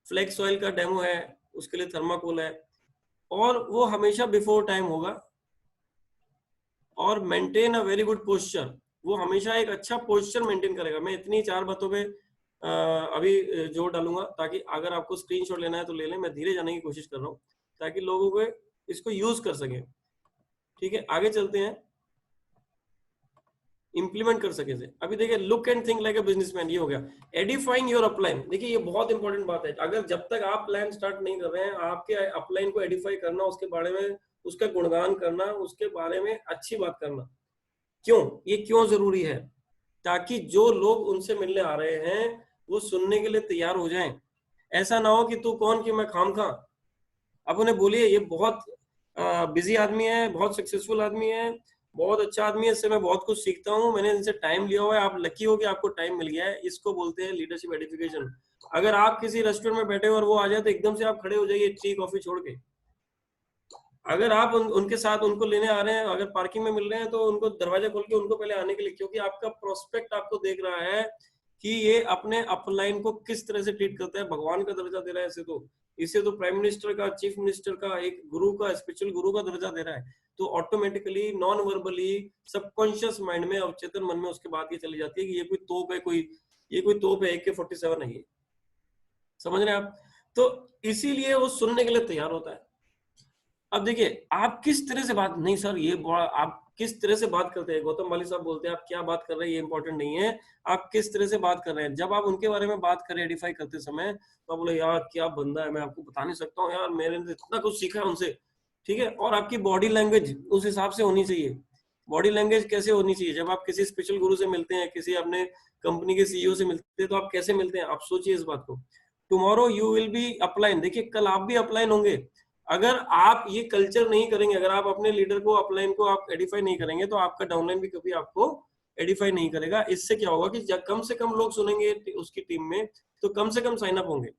फ्लेक्स ऑयल का डेमो है, उसके लिए थर्माकोल है। और वो हमेशा बिफोर टाइम होगा। और maintain a very good posture, वो हमेशा एक अच्छा पोस्चर मेंटेन करेगा। मैं इतनी 4 बातों पे अभी जोर डालूंगा, ताकि अगर आपको स्क्रीनशॉट लेना है तो ले लें। मैं धीरे जाने की कोशिश कर रहा हूँ ताकि लोगों को इसको यूज कर सके। ठीक है, आगे चलते हैं, इंप्लीमेंट कर सके से। अभी देखिए, look and think like a businessman, ये हो गया। एडिफाइंग योर अपलाइन, देखिए ये बहुत इंपॉर्टेंट बात है। अगर जब तक आप प्लान स्टार्ट नहीं कर रहे हैं, आपके अपलाइन को एडिफाई करना, उसके बारे में, उसका गुणगान करना, उसके बारे में अच्छी बात करना। क्यों, ये क्यों जरूरी है? ताकि जो लोग उनसे मिलने आ रहे हैं वो सुनने के लिए तैयार हो जाएं। ऐसा ना हो कि तू कौन कि मैं खामखा। अब उन्हें बोलिए, ये बहुत बिजी आदमी है, बहुत सक्सेसफुल आदमी है, बहुत अच्छा आदमी है, इससे मैं बहुत कुछ सीखता हूँ, मैंने इनसे टाइम लिया हुआ है, आप लकी हो कि आपको टाइम मिल गया है। इसको बोलते हैं लीडरशिप एडिफिकेशन। अगर आप किसी रेस्टोरेंट में बैठे हो और वो आ जाए, तो एकदम से आप खड़े हो जाइए टी कॉफी छोड़ के। अगर आप उनके साथ उनको लेने आ रहे हैं, अगर पार्किंग में मिल रहे हैं, तो उनको दरवाजा खोल के उनको पहले आने के लिए, क्योंकि आपका प्रोस्पेक्ट आपको देख रहा है कि ये अपने अपलाइन को किस तरह से ट्रीट करता है। भगवान का दर्जा दे रहा है इसे तो प्राइम मिनिस्टर का, चीफ मिनिस्टर का, एक गुरु का, स्पिरिचुअल गुरु का दर्जा दे रहा है। तो automatically non verbally subconscious mind में, अवचेतन मन में उसके बात ये चली जाती है कि ये कोई तोप है, ये कोई तोप है, AK-47 है ये। समझ रहे हैं आप? तो इसीलिए वो सुनने के लिए तैयार होता है। अब देखिए, आप किस तरह से बात, नहीं सर ये आप किस तरह से बात करते हैं, गौतम वाली साहब बोलते हैं आप क्या बात कर रहे हैं ये इंपॉर्टेंट नहीं है, आप किस तरह से बात कर रहे हैं। जब आप उनके बारे में बात करें एडिफाई करते समय, तो आप बोले यार क्या बंदा है, मैं आपको बता नहीं सकता हूँ यार, मैंने इतना कुछ सीखा है उनसे। ठीक है, और आपकी बॉडी लैंग्वेज उस हिसाब से होनी चाहिए। बॉडी लैंग्वेज कैसे होनी चाहिए, जब आप किसी स्पेशल गुरु से मिलते हैं, किसी अपने कंपनी के CEO से मिलते हैं, तो आप कैसे मिलते हैं, आप सोचिए इस बात को। Tomorrow you will be upline, देखिए कल आप भी अपलाइन होंगे। अगर आप ये कल्चर नहीं करेंगे, अगर आप अपने लीडर को, अपलाइन को आप एडिफाई नहीं करेंगे, तो आपका डाउनलाइन भी कभी आपको एडिफाई नहीं करेगा। इससे क्या होगा कि जब कम से कम लोग सुनेंगे उसकी टीम में, तो कम से कम साइन अप होंगे।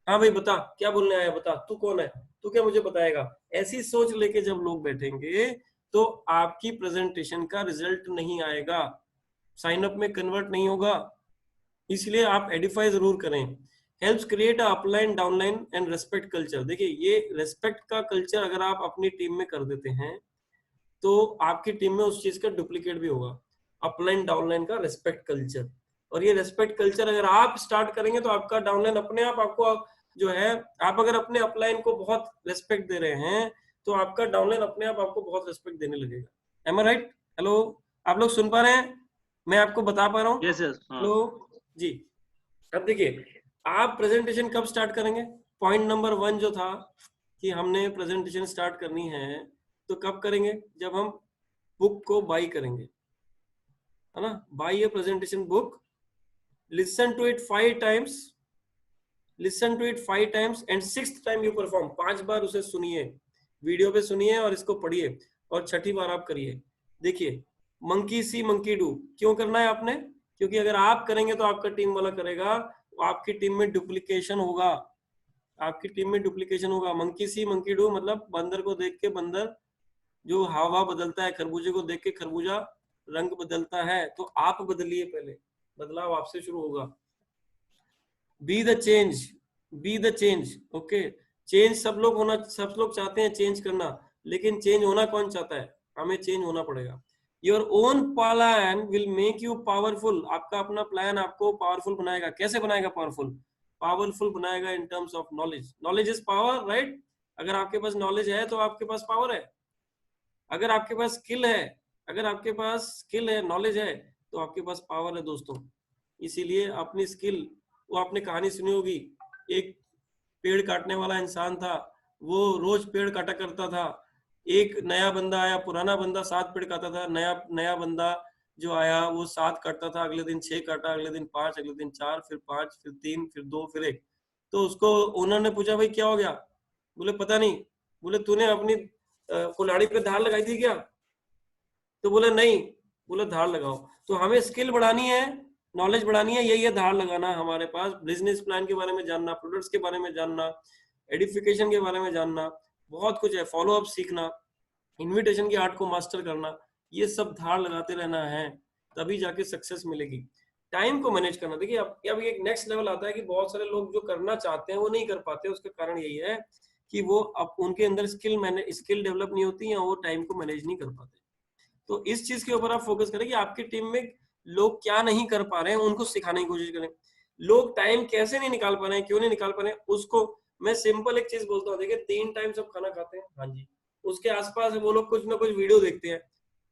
हाँ भाई बता क्या बोलने आया, बता तू कौन है, तू क्या मुझे बताएगा। ऐसी सोच लेके जब लोग बैठेंगे, तो आपकी प्रेजेंटेशन का रिजल्ट नहीं आएगा, साइन अप में कन्वर्ट नहीं होगा। इसलिए आप एडिफाई जरूर करें। Helps create upline downline and respect culture. देखिए ये रेस्पेक्ट का कल्चर अगर आप अपनी टीम में कर देते हैं तो आपकी टीम में उस चीज का डुप्लीकेट भी होगा, अपलाइन डाउनलाइन का रेस्पेक्ट कल्चर। और ये रेस्पेक्ट कल्चर अगर आप स्टार्ट करेंगे तो आपका डाउनलाइन अपने आप आपको जो है, आप अगर अपने अपलाइन को बहुत रेस्पेक्ट दे रहे हैं तो आपका डाउनलाइन अपने आप आपको बहुत रेस्पेक्ट देने लगेगा। एम आई राइट? हेलो, आप लोग सुन पा रहे हैं? मैं आपको बता पा रहा हूँ? यस यस हाँ। हेलो जी। अब देखिए आप प्रेजेंटेशन कब स्टार्ट करेंगे? पॉइंट नंबर 1 जो था कि हमने प्रेजेंटेशन स्टार्ट करनी है तो कब करेंगे? जब हम बुक को बाई करेंगे, है ना? Buy a presentation book, listen to it 5 times, listen to it 5 times and 6th time you perform. 5 बार उसे सुनिए, वीडियो पे सुनिए और इसको पढ़िए, और 6ठी बार आप करिए। देखिए मंकी सी मंकी डू क्यों करना है आपने? क्योंकि अगर आप करेंगे तो आपका टीम वाला करेगा, आपकी टीम में डुप्लीकेशन होगा, आपकी टीम में डुप्लीकेशन होगा। मंकी सी मंकी डू मतलब बंदर को देख के बंदर जो हावा बदलता है, खरबूजे को देख के खरबूजा रंग बदलता है, तो आप बदलिए, पहले बदलाव आपसे शुरू होगा। Be the change, be the change. Okay, change सब लोग होना, सब लोग चाहते हैं चेंज करना, लेकिन चेंज होना कौन चाहता है? हमें चेंज होना पड़ेगा। Your own plan will make you powerful. आपका अपना प्लान आपको पावरफुल बनाएगा। कैसे बनाएगा पावरफुल? पावरफुल बनाएगा in terms of knowledge. Knowledge is power, right? अगर आपके पास नॉलेज है तो आपके पास पावर है। अगर आपके पास स्किल है, अगर आपके पास स्किल है, नॉलेज है, तो आपके पास पावर है दोस्तों। इसीलिए अपनी स्किल, वो आपने कहानी सुनी होगी, एक पेड़ काटने वाला इंसान था, वो रोज पेड़ काटा करता था। एक नया बंदा आया, पुराना बंदा 7 पेड़ काटता था, नया नया बंदा जो आया वो 7 काटता था, अगले दिन 6 काटा, अगले दिन 5, अगले दिन 4, फिर 5, फिर 3, फिर 2, फिर 1। तो उसको ओनर ने पूछा भाई क्या हो गया? बोले पता नहीं। बोले तूने अपनी कुल्हाड़ी पे धार लगाई थी क्या? तो बोले नहीं। बोले धार लगाओ। तो हमें स्किल बढ़ानी है, नॉलेज बढ़ानी है, यही है धार लगाना। हमारे पास बिजनेस प्लान के बारे में जानना, प्रोडक्ट्स के बारे में जानना, एडिफिकेशन के बारे में जानना, बहुत कुछ है, फॉलो अप सीखना, इन्विटेशन की आर्ट को मास्टर करना, ये सब धार लगाते रहना है, तभी जाके सक्सेस मिलेगी। टाइम को मैनेज करना। देखिए अब एक नेक्स्ट लेवल आता है कि बहुत सारे लोग जो करना चाहते हैं वो नहीं कर पाते। उसका कारण यही है कि वो अब उनके अंदर स्किल डेवलप नहीं होती, या वो टाइम को मैनेज नहीं कर पाते। तो इस चीज के ऊपर आप फोकस करें कि आपकी टीम में लोग क्या नहीं कर पा रहे हैं, उनको सिखाने की कोशिश करें। लोग टाइम कैसे नहीं निकाल पा रहे हैं, क्यों नहीं निकाल पा रहे हैं, उसको मैं सिंपल एक चीज बोलता हूँ। देखिए 3 टाइम सब खाना खाते हैं, हाँ जी, उसके आसपास वो लोग कुछ ना कुछ वीडियो देखते हैं,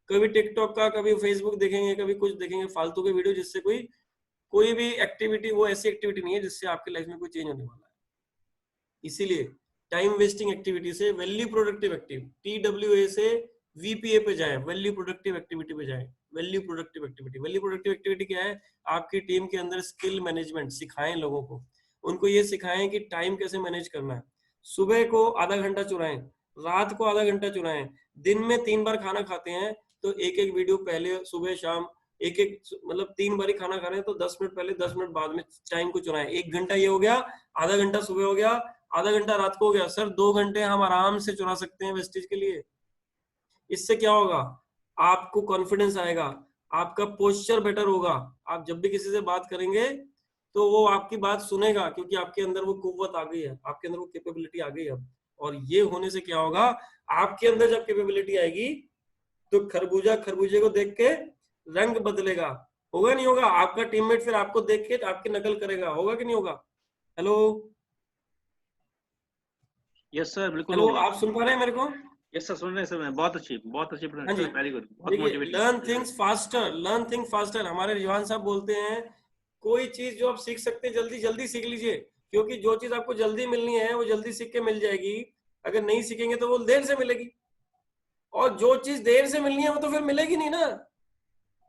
कभी टिकटॉक का, कभी फेसबुक देखेंगे, कभी कुछ देखेंगे फालतू के वीडियो, जिससे कोई भी एक्टिविटी, वो ऐसी एक्टिविटी नहीं है जिससे आपकी लाइफ में कोई चेंज होने वाला है। इसीलिए टाइम वेस्टिंग एक्टिविटी से वैल्यू प्रोडक्टिव एक्टिविटी, TWA से VPA पे जाए, वैल्यू प्रोडक्टिव एक्टिविटी पे जाए। Value productive activity, value productive activity क्या है? आपकी टीम के अंदर स्किल मैनेजमेंट सिखाएं लोगों को, उनको ये सिखाएं कि टाइम कैसे मैनेज करना है। सुबह को आधा घंटा चुराएं, रात को आधा घंटा चुराएं, दिन में 3 बार खाना खाते हैं तो एक एक वीडियो पहले, सुबह शाम, एक एक, मतलब 3 बार ही खाना खा रहे हैं तो 10 मिनट पहले 10 मिनट बाद में टाइम को चुराएं। 1 घंटा ये हो गया, आधा घंटा सुबह हो गया, आधा घंटा रात को हो गया। सर 2 घंटे हम आराम से चुरा सकते हैं वेस्टेज के लिए। इससे क्या होगा? आपको कॉन्फिडेंस आएगा, आपका पोस्चर बेटर होगा। आप जब भी किसी से बात करेंगे तो वो आपकी बात सुनेगा, क्योंकि आपके अंदर वो कुव्वत आ गई है, आपके अंदर वो कैपेबिलिटी आ गई है अब। और ये होने से क्या होगा? आपके अंदर जब कैपेबिलिटी आएगी तो खरबूजा खरबूजे को देख के रंग बदलेगा। होगा नहीं होगा? आपका टीममेट फिर आपको देख के आपकी नकल करेगा, होगा कि नहीं होगा? हेलो यस सर बिल्कुल हेलो, होगा। आप सुन पा रहे हैं मेरे को? यस सर सुन रहे हैं सर, मैं बहुत अच्छी हाँ जी। सर, वेरी गुड, बहुत देखिए motivating. Learn things faster, learn thing faster. हमारे रिजवान साहब बोलते हैं कोई चीज जो आप सीख सकते हैं जल्दी जल्दी सीख लीजिए, क्योंकि जो चीज आपको जल्दी मिलनी है वो जल्दी सीख के मिल जाएगी। अगर नहीं सीखेंगे तो वो देर से मिलेगी, और जो चीज देर से मिलनी है वो तो फिर मिलेगी नहीं ना।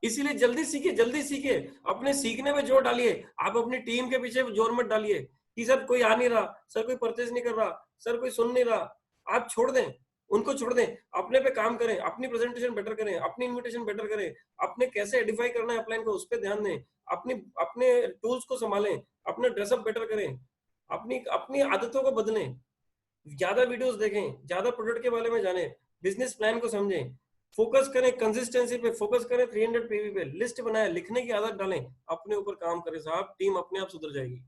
इसीलिए जल्दी सीखिए, जल्दी सीखिए, अपने सीखने में जोर डालिए। आप अपनी टीम के पीछे जोर मत डालिए कि सर कोई आ नहीं रहा, सर कोई परचेज नहीं कर रहा, सर कोई सुन नहीं रहा। आप छोड़ दें, उनको छोड़ दें, अपने पे काम करें, अपनी प्रेजेंटेशन बेटर करें, अपनी इन्विटेशन बेटर करें, अपने कैसे एडिफाई करना है अपलाइन को उस पर ध्यान दें, अपनी अपने टूल्स को संभालें, अपने ड्रेसअप बेटर करें, अपनी अपनी आदतों को बदलें, ज्यादा वीडियोस देखें, ज्यादा प्रोडक्ट के बारे में जानें, बिजनेस प्लान को समझें, फोकस करें, कंसिस्टेंसी पे फोकस करें, 300 पीवी पे लिस्ट बनाए, लिखने की आदत डालें, अपने ऊपर काम करें साहब, टीम अपने आप सुधर जाएगी।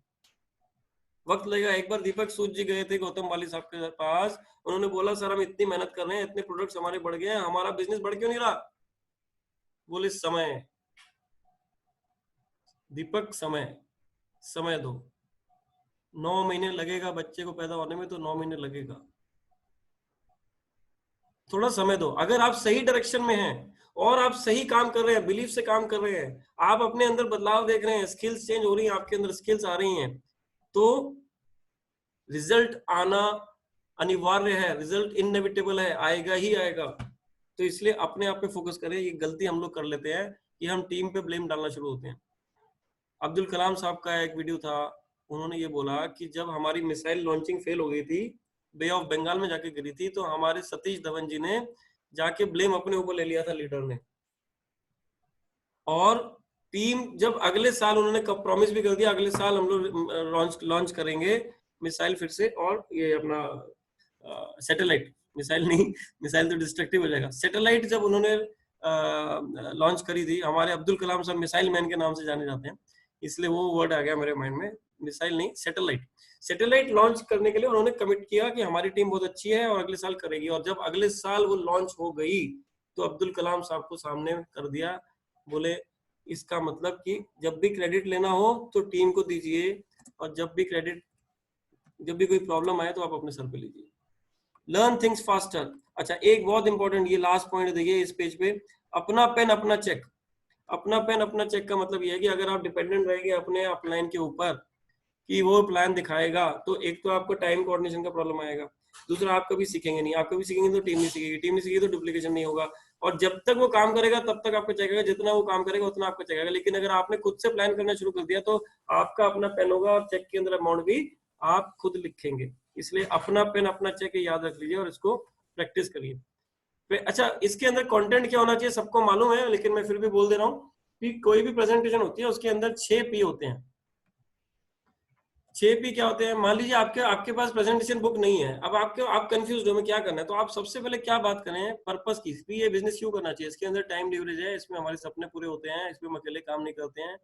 वक्त लगेगा। एक बार दीपक सूद जी गए थे गौतम वाली साहब के पास, उन्होंने बोला सर हम इतनी मेहनत कर रहे हैं, इतने प्रोडक्ट्स हमारे बढ़ गए हैं, हमारा बिजनेस बढ़ क्यों नहीं रहा? बोले समय। दीपक समय, समय दो। 9 महीने लगेगा बच्चे को पैदा होने में, तो 9 महीने लगेगा, थोड़ा समय दो। अगर आप सही डायरेक्शन में हैं और आप सही काम कर रहे हैं, बिलीफ से काम कर रहे हैं, आप अपने अंदर बदलाव देख रहे हैं, स्किल्स चेंज हो रही हैं, आपके अंदर स्किल्स आ रही हैं, तो रिजल्ट आना अनिवार्य है, रिजल्ट इनएविटेबल है, आएगा ही आएगा। तो इसलिए अपने आप पे फोकस करें। ये गलती हम लोग कर लेते हैं कि हम टीम पे ब्लेम डालना शुरू होते हैं। अब्दुल कलाम साहब का एक वीडियो था, उन्होंने ये बोला कि जब हमारी मिसाइल लॉन्चिंग फेल हो गई थी, बे ऑफ बंगाल में जाके गिरी थी, तो हमारे सतीश धवन जी ने जाके ब्लेम अपने ऊपर ले लिया था, लीडर ने। और टीम जब अगले साल उन्होंने कब प्रॉमिस भी कर दिया, अगले साल हम लोग लॉन्च करेंगे मिसाइल फिर से, और ये अपना सैटेलाइट, मिसाइल नहीं, मिसाइल तो डिस्ट्रक्टिव हो जाएगा। सैटेलाइट जब उन्होंने लॉन्च करी थी, हमारे अब्दुल कलाम साहब मिसाइल मैन के नाम से जाने जाते हैं, इसलिए वो वर्ड आ गया मेरे माइंड में, मिसाइल नहीं सैटेलाइट। सैटेलाइट लॉन्च करने के लिए उन्होंने कमिट किया कि हमारी टीम बहुत अच्छी है और अगले साल करेगी, और जब अगले साल वो लॉन्च हो गई तो अब्दुल कलाम साहब को सामने कर दिया, बोले इसका मतलब कि जब भी क्रेडिट लेना हो तो टीम को दीजिए, और जब भी कोई प्रॉब्लम आए तो आप अपने सर पे लीजिए। Learn things faster. अच्छा, एक बहुत इंपॉर्टेंट, ये लास्ट पॉइंट देखिए इस पेज पे, अपना पेन अपना चेक। अपना पेन अपना चेक का मतलब ये है कि अगर आप डिपेंडेंट रहेंगे अपने अपलाइन के ऊपर कि वो प्लान दिखाएगा, तो एक तो आपको टाइम कोऑर्डिनेशन का प्रॉब्लम आएगा, दूसरा आप कभी सीखेंगे नहीं, आप कभी सीखेंगे तो टीम नहीं सीखेगी, टीम नहीं सीखेगी तो डुप्लीकेशन नहीं होगा, और जब तक वो काम करेगा तब तक आपको चेक आएगा, जितना वो काम करेगा उतना आपको चेक आएगा। लेकिन अगर आपने खुद से प्लान करना शुरू कर दिया तो आपका अपना पेन होगा और चेक के अंदर अमाउंट भी आप खुद लिखेंगे। इसलिए अपना पेन अपना चेक याद रख लीजिए और इसको प्रैक्टिस करिए। अच्छा, इसके अंदर कंटेंट क्या होना चाहिए सबको मालूम है, लेकिन मैं फिर भी बोल दे रहा हूँ कि कोई भी प्रेजेंटेशन होती है उसके अंदर 6 पी होते हैं। 6 पी क्या होते हैं? मान लीजिए आपके पास प्रेजेंटेशन बुक नहीं है, अब आप कंफ्यूज हो में क्या करना है, तो आप सबसे पहले क्या बात करें, पर्पस की, ये बिजनेस क्यों करना चाहिए, इसके अंदर टाइम लीवरेज है, इसमें हमारे सपने पूरे होते हैं, इसमें हम अकेले काम नहीं करते हैं,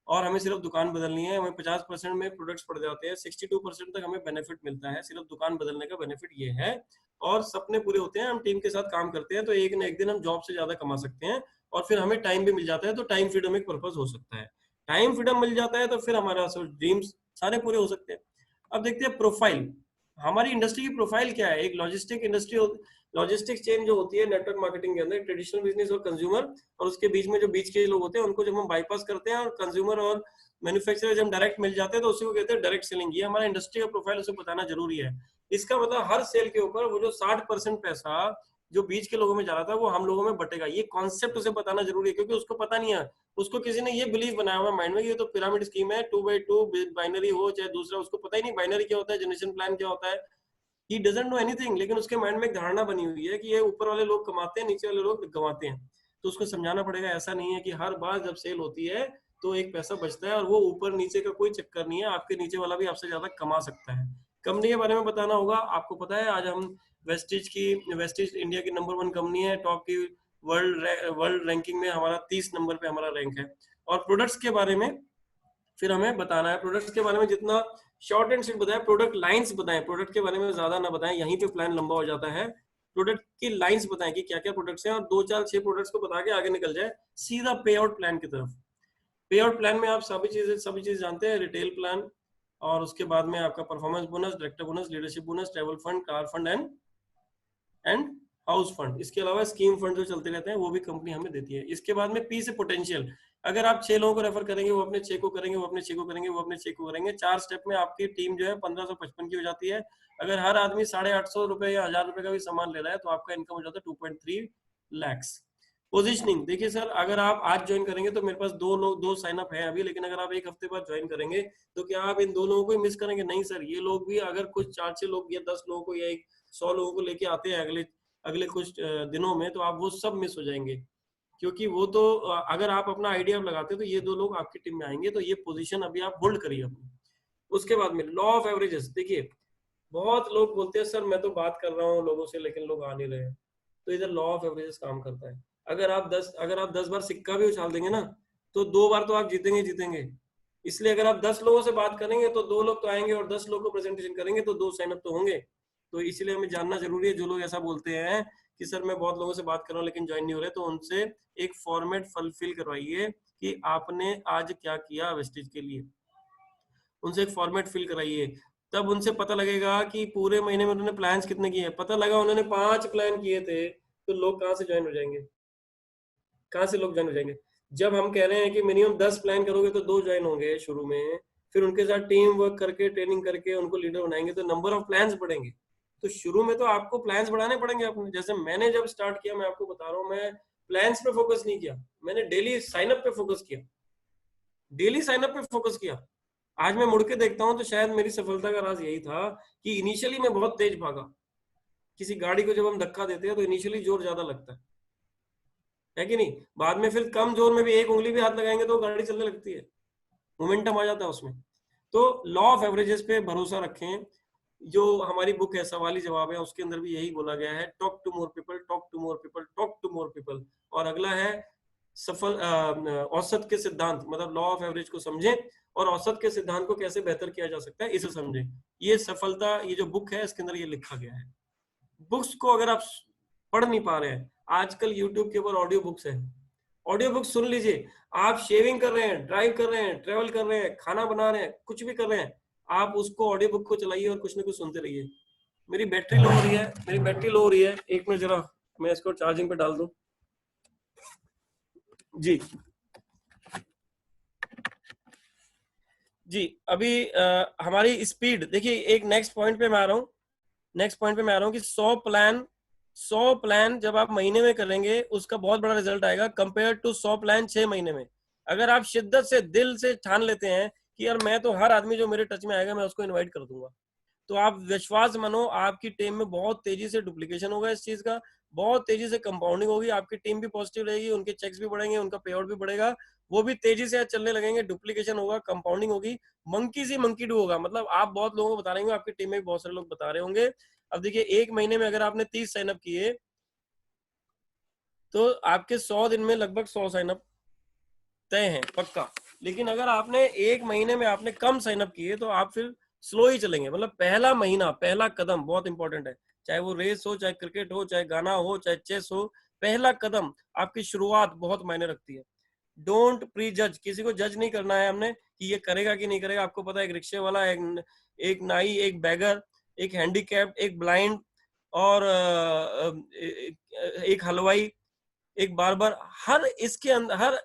और हमें सिर्फ दुकान बदलनी है, हमें 50% में प्रोडक्ट्स पड़ जाते हैं, 62% तक हमें बेनिफिट मिलता है, सिर्फ दुकान बदलने का बेनिफिट ये है, और सपने पूरे होते हैं, हम टीम के साथ काम करते हैं, तो एक न एक दिन हम जॉब से ज्यादा कमा सकते हैं, और फिर हमें टाइम भी मिल जाता है, तो टाइम फ्रीडम एक पर्पस हो सकता है। टाइम फ्रीडम मिल जाता है तो फिर हमारा ड्रीम्स सारे पूरे हो सकते हैं। अब देखते हैं प्रोफाइल, हमारी इंडस्ट्री की प्रोफाइल क्या है। एक लॉजिस्टिक इंडस्ट्री, लॉजिस्टिक चेन जो होती है नेटवर्क मार्केटिंग के अंदर, ट्रेडिशनल बिजनेस और कंज्यूमर, और उसके बीच में जो बीच के लोग होते हैं उनको जब हम बाईपास करते हैं और कंज्यूमर और मैन्युफैक्चरर जब डायरेक्ट मिल जाते हैं तो उसी को कहते हैं डायरेक्ट सेलिंग। ये हमारा इंडस्ट्री का प्रोफाइल उसे बताना जरूरी है। इसका मतलब हर सेल के ऊपर वो जो 60% पैसा जो बीच के लोगों में जा रहा था वो हम लोगों में बटेगा, ये कॉन्सेप्ट उसे बताना जरूरी है, क्योंकि उसको पता नहीं है, उसको किसी ने ये बिलीव बनाया हुआ माइंड में कि ये तो पिरामिड स्कीम है, 2x2 बाइनरी हो चाहे दूसरा, उसको पता ही नहीं बाइनरी क्या होता है, जनरेशन प्लान क्या होता है, ही डजंट नो एनीथिंग। लेकिन उसके माइंड में एक धारणा बनी हुई है कि ये ऊपर वाले लोग कमाते हैं, नीचे वाले लोग गंवाते हैं। तो उसको समझाना पड़ेगा ऐसा नहीं है कि हर बार जब सेल होती है तो एक पैसा बचता है, और वो ऊपर नीचे का कोई चक्कर नहीं है, आपके नीचे वाला भी आपसे ज्यादा कमा सकता है। कंपनी के बारे में बताना होगा। आपको पता है आज हम वेस्टिज इंडिया की नंबर 1 कंपनी है, टॉप की वर्ल्ड रैंकिंग में हमारा 30 नंबर पे हमारा रैंक है। और प्रोडक्ट्स के बारे में फिर हमें बताना है, प्रोडक्ट्स के बारे में जितना शॉर्ट एंड स्वीट बताएं, प्रोडक्ट लाइंस बताएं, प्रोडक्ट के बारे में ज्यादा ना बताएं, यहीं पे प्लान लंबा हो जाता है। प्रोडक्ट की लाइंस बताएं कि क्या क्या प्रोडक्ट्स हैं, और 2 4 6 प्रोडक्ट्स को बता के आगे निकल जाए सीधा पे आउट प्लान की तरफ। पे आउट प्लान में आप सभी चीज जानते हैं, रिटेल प्लान, और उसके बाद में आपका performance bonus, director bonus, leadership bonus, travel fund, car fund and house fund. इसके अलावा स्कीम फंड जो चलते रहते हैं वो भी कंपनी हमें देती है। इसके बाद में पी से पोटेंशियल, अगर आप 6 लोगों को रेफर करेंगे, वो अपने 6 को करेंगे, वो अपने 6 को करेंगे, वो अपने 6 को करेंगे, 4 स्टेप में आपकी टीम जो है 1555 की हो जाती है। अगर हर आदमी 850 रुपए या 1000 रुपए का भी सामान ले रहा है तो आपका इनकम हो जाता है 2.3 लैक्स। पोजिशनिंग, देखिए सर, अगर आप आज ज्वाइन करेंगे तो मेरे पास 2 साइन अप है अभी, लेकिन अगर आप एक हफ्ते बाद ज्वाइन करेंगे तो क्या आप इन 2 लोगों को मिस करेंगे? नहीं सर, ये लोग भी अगर कुछ 4-6 लोग या 10 लोगों को या 100 लोगों को लेके आते हैं अगले कुछ दिनों में, तो आप वो सब मिस हो जाएंगे, क्योंकि वो तो अगर आप अपना आइडिया लगाते तो ये 2 लोग आपकी टीम में आएंगे। तो ये पोजीशन अभी आप होल्ड करिए अपनी। उसके बाद में लॉ ऑफ एवरेजेस, देखिए बहुत लोग बोलते हैं सर मैं तो बात कर रहा हूँ लोगों से लेकिन लोग आ नहीं रहे हैं। तो इधर लॉ ऑफ एवरेजेस काम करता है। अगर आप 10 बार सिक्का भी उछाल देंगे ना, तो 2 बार तो आप जीतेंगे जीतेंगे। इसलिए अगर आप 10 लोगों से बात करेंगे तो 2 लोग तो आएंगे, और 10 लोगों को प्रेजेंटेशन करेंगे तो 2 साइन अप तो होंगे। तो इसीलिए हमें जानना जरूरी है। जो लोग ऐसा बोलते हैं कि सर मैं बहुत लोगों से बात कर रहा हूँ लेकिन ज्वाइन नहीं हो रहे, तो उनसे एक फॉर्मेट फुलफिल करवाइए कि आपने आज क्या किया वेस्टेज के लिए। उनसे एक फॉर्मेट फिल कराइए, तब उनसे पता लगेगा कि पूरे महीने में उन्होंने प्लान्स कितने किए हैं। पता लगा उन्होंने 5 प्लान किए थे, तो लोग कहाँ से ज्वाइन हो जाएंगे? कहाँ से लोग ज्वाइन हो जाएंगे? जब हम कह रहे हैं कि मिनिमम 10 प्लान करोगे तो 2 ज्वाइन होंगे शुरू में, फिर उनके साथ टीम वर्क करके ट्रेनिंग करके उनको लीडर बनाएंगे तो नंबर ऑफ प्लान्स बढ़ेंगे। तो शुरू में तो आपको प्लान्स बढ़ाने पड़ेंगे अपने। जैसे मैंने जब स्टार्ट किया, मैं आपको बता रहा हूँ, मैं प्लान्स पे फोकस नहीं किया, मैंने डेली साइन अप पे फोकस किया, डेली साइन अप पे फोकस किया। आज मैं मुड़ के देखता हूं तो शायद मेरी सफलता का राज यही था कि इनिशियली मैं बहुत तेज भागा। किसी गाड़ी को जब हम धक्का देते हैं तो इनिशियली जोर ज्यादा लगता है कि नहीं? बाद में फिर कम जोर में भी एक उंगली भी हाथ लगाएंगे तो गाड़ी चलने लगती है, मोमेंटम आ जाता है उसमें। तो लॉ ऑफ एवरेजेस पे भरोसा रखें। जो हमारी बुक है सवाली जवाब है, उसके अंदर भी यही बोला गया है, talk to more people, talk to more people, talk to more people. और अगला है सफल औसत के सिद्धांत, मतलब लॉ ऑफ एवरेज को समझें और औसत के सिद्धांत को कैसे बेहतर किया जा सकता है इसे समझें। ये सफलता, ये जो बुक है इसके अंदर ये लिखा गया है। बुक्स को अगर आप पढ़ नहीं पा रहे हैं, आजकल यूट्यूब के ऊपर ऑडियो बुक्स है, ऑडियो बुक सुन लीजिए। आप शेविंग कर रहे हैं, ड्राइव कर रहे हैं, ट्रेवल कर रहे हैं, खाना बना रहे हैं, कुछ भी कर रहे हैं, आप उसको ऑडियो बुक को चलाइए और कुछ ना कुछ सुनते रहिए। मेरी बैटरी लो हो रही है, मेरी बैटरी लो हो रही है, एक मिनट जरा मैं इसको चार्जिंग पे डाल दूं। जी जी, अभी हमारी स्पीड देखिए। एक नेक्स्ट पॉइंट पे मैं आ रहा हूँ, नेक्स्ट पॉइंट पे मैं आ रहा हूँ कि 100 प्लान जब आप महीने में करेंगे उसका बहुत बड़ा रिजल्ट आएगा कंपेयर टू 100 प्लान 6 महीने में। अगर आप शिद्दत से दिल से ठान लेते हैं कि यार मैं तो हर आदमी जो मेरे टच में आएगा मैं उसको इनवाइट कर दूंगा, तो आप विश्वास मानो आपकी टीम में बहुत तेजी से डुप्लीकेशन होगा इस चीज का, बहुत तेजी से कंपाउंडिंग होगी, आपकी टीम भी पॉजिटिव रहेगी, उनके चेक्स भी बढ़ेंगे, उनका पे आउट भी बढ़ेगा, वो भी तेजी से चलने लगेंगे, डुप्लीकेशन होगा, कंपाउंडिंग होगी, मंकी सी मंकी डू होगा। मतलब आप बहुत लोगों को बता रहे होंगे, आपकी टीम में भी बहुत सारे लोग बता रहे होंगे। अब देखिए, एक महीने में अगर आपने 30 साइनअप किए तो आपके 100 दिन में लगभग 100 साइनअप तय हैं पक्का। लेकिन अगर आपने एक महीने में आपने कम साइनअप किए तो आप फिर स्लो ही चलेंगे। मतलब पहला महीना, पहला कदम बहुत इंपॉर्टेंट है, चाहे वो रेस हो, चाहे क्रिकेट हो, चाहे गाना हो, चाहे चेस हो, पहला कदम, आपकी शुरुआत बहुत मायने रखती है। डोंट प्री जज, किसी को जज नहीं करना है हमने कि ये करेगा कि नहीं करेगा। आपको पता है, एक रिक्शे वाला, एक नाई, एक बैगर, एक हैंडीकैप्ड, एक ब्लाइंड, और एक हलवाई, एक बार्बर, हर इसके अंदर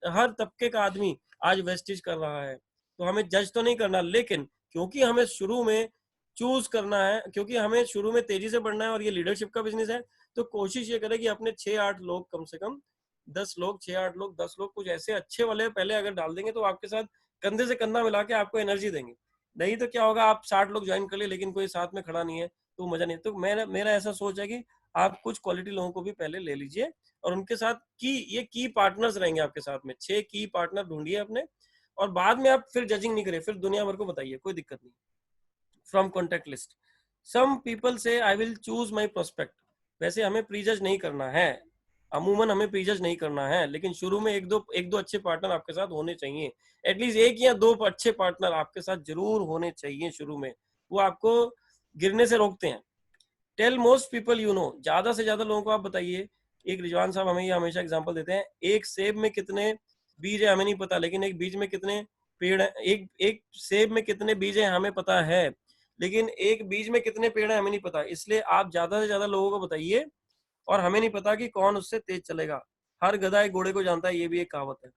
हर तबके का आदमी आज वेस्टेज कर रहा है। तो हमें जज तो नहीं करना, लेकिन क्योंकि हमें शुरू में चूज करना है, क्योंकि हमें शुरू में तेजी से बढ़ना है और ये लीडरशिप का बिजनेस है, तो कोशिश ये करें कि अपने 6-8 लोग, कम से कम 10 लोग, 6-8 लोग, 10 लोग कुछ ऐसे अच्छे वाले पहले अगर डाल देंगे तो आपके साथ कंधे से कंधा मिला के आपको एनर्जी देंगे। नहीं तो क्या होगा, आप 60 लोग ज्वाइन कर लिए लेकिन कोई साथ में खड़ा नहीं है तो मजा नहीं। तो मेरा ऐसा सोच है कि आप कुछ क्वालिटी लोगों को भी पहले ले लीजिए और उनके साथ की पार्टनर्स रहेंगे आपके साथ में, 6 की पार्टनर ढूंढिए अपने, और बाद में आप फिर जजिंग नहीं करें, फिर दुनिया भर को बताइए, कोई दिक्कत नहीं। From contact list, some people से I will choose my prospect. वैसे हमें प्रीजज नहीं करना है, अमूमन हमें प्रीजज नहीं करना है, लेकिन शुरू में एक दो अच्छे पार्टनर आपके साथ होने चाहिए। एटलीस्ट 1 या 2 अच्छे पार्टनर आपके साथ जरूर होने चाहिए शुरू में, वो आपको गिरने से रोकते हैं। Tell most people you know, ज्यादा से ज्यादा लोगों को आप बताइए। एक रिजवान साहब हमें ये हमेशा एग्जांपल देते हैं, एक सेब में कितने बीज है हमें नहीं पता, लेकिन एक बीज में कितने पेड़ है, एक सेब में कितने बीज है हमें पता है, लेकिन एक बीज में कितने पेड़ है हमें नहीं पता। इसलिए आप ज्यादा से ज्यादा लोगों को बताइए, और हमें नहीं पता कि कौन उससे तेज चलेगा, हर गधा एक घोड़े को जानता है, ये भी एक कहावत है।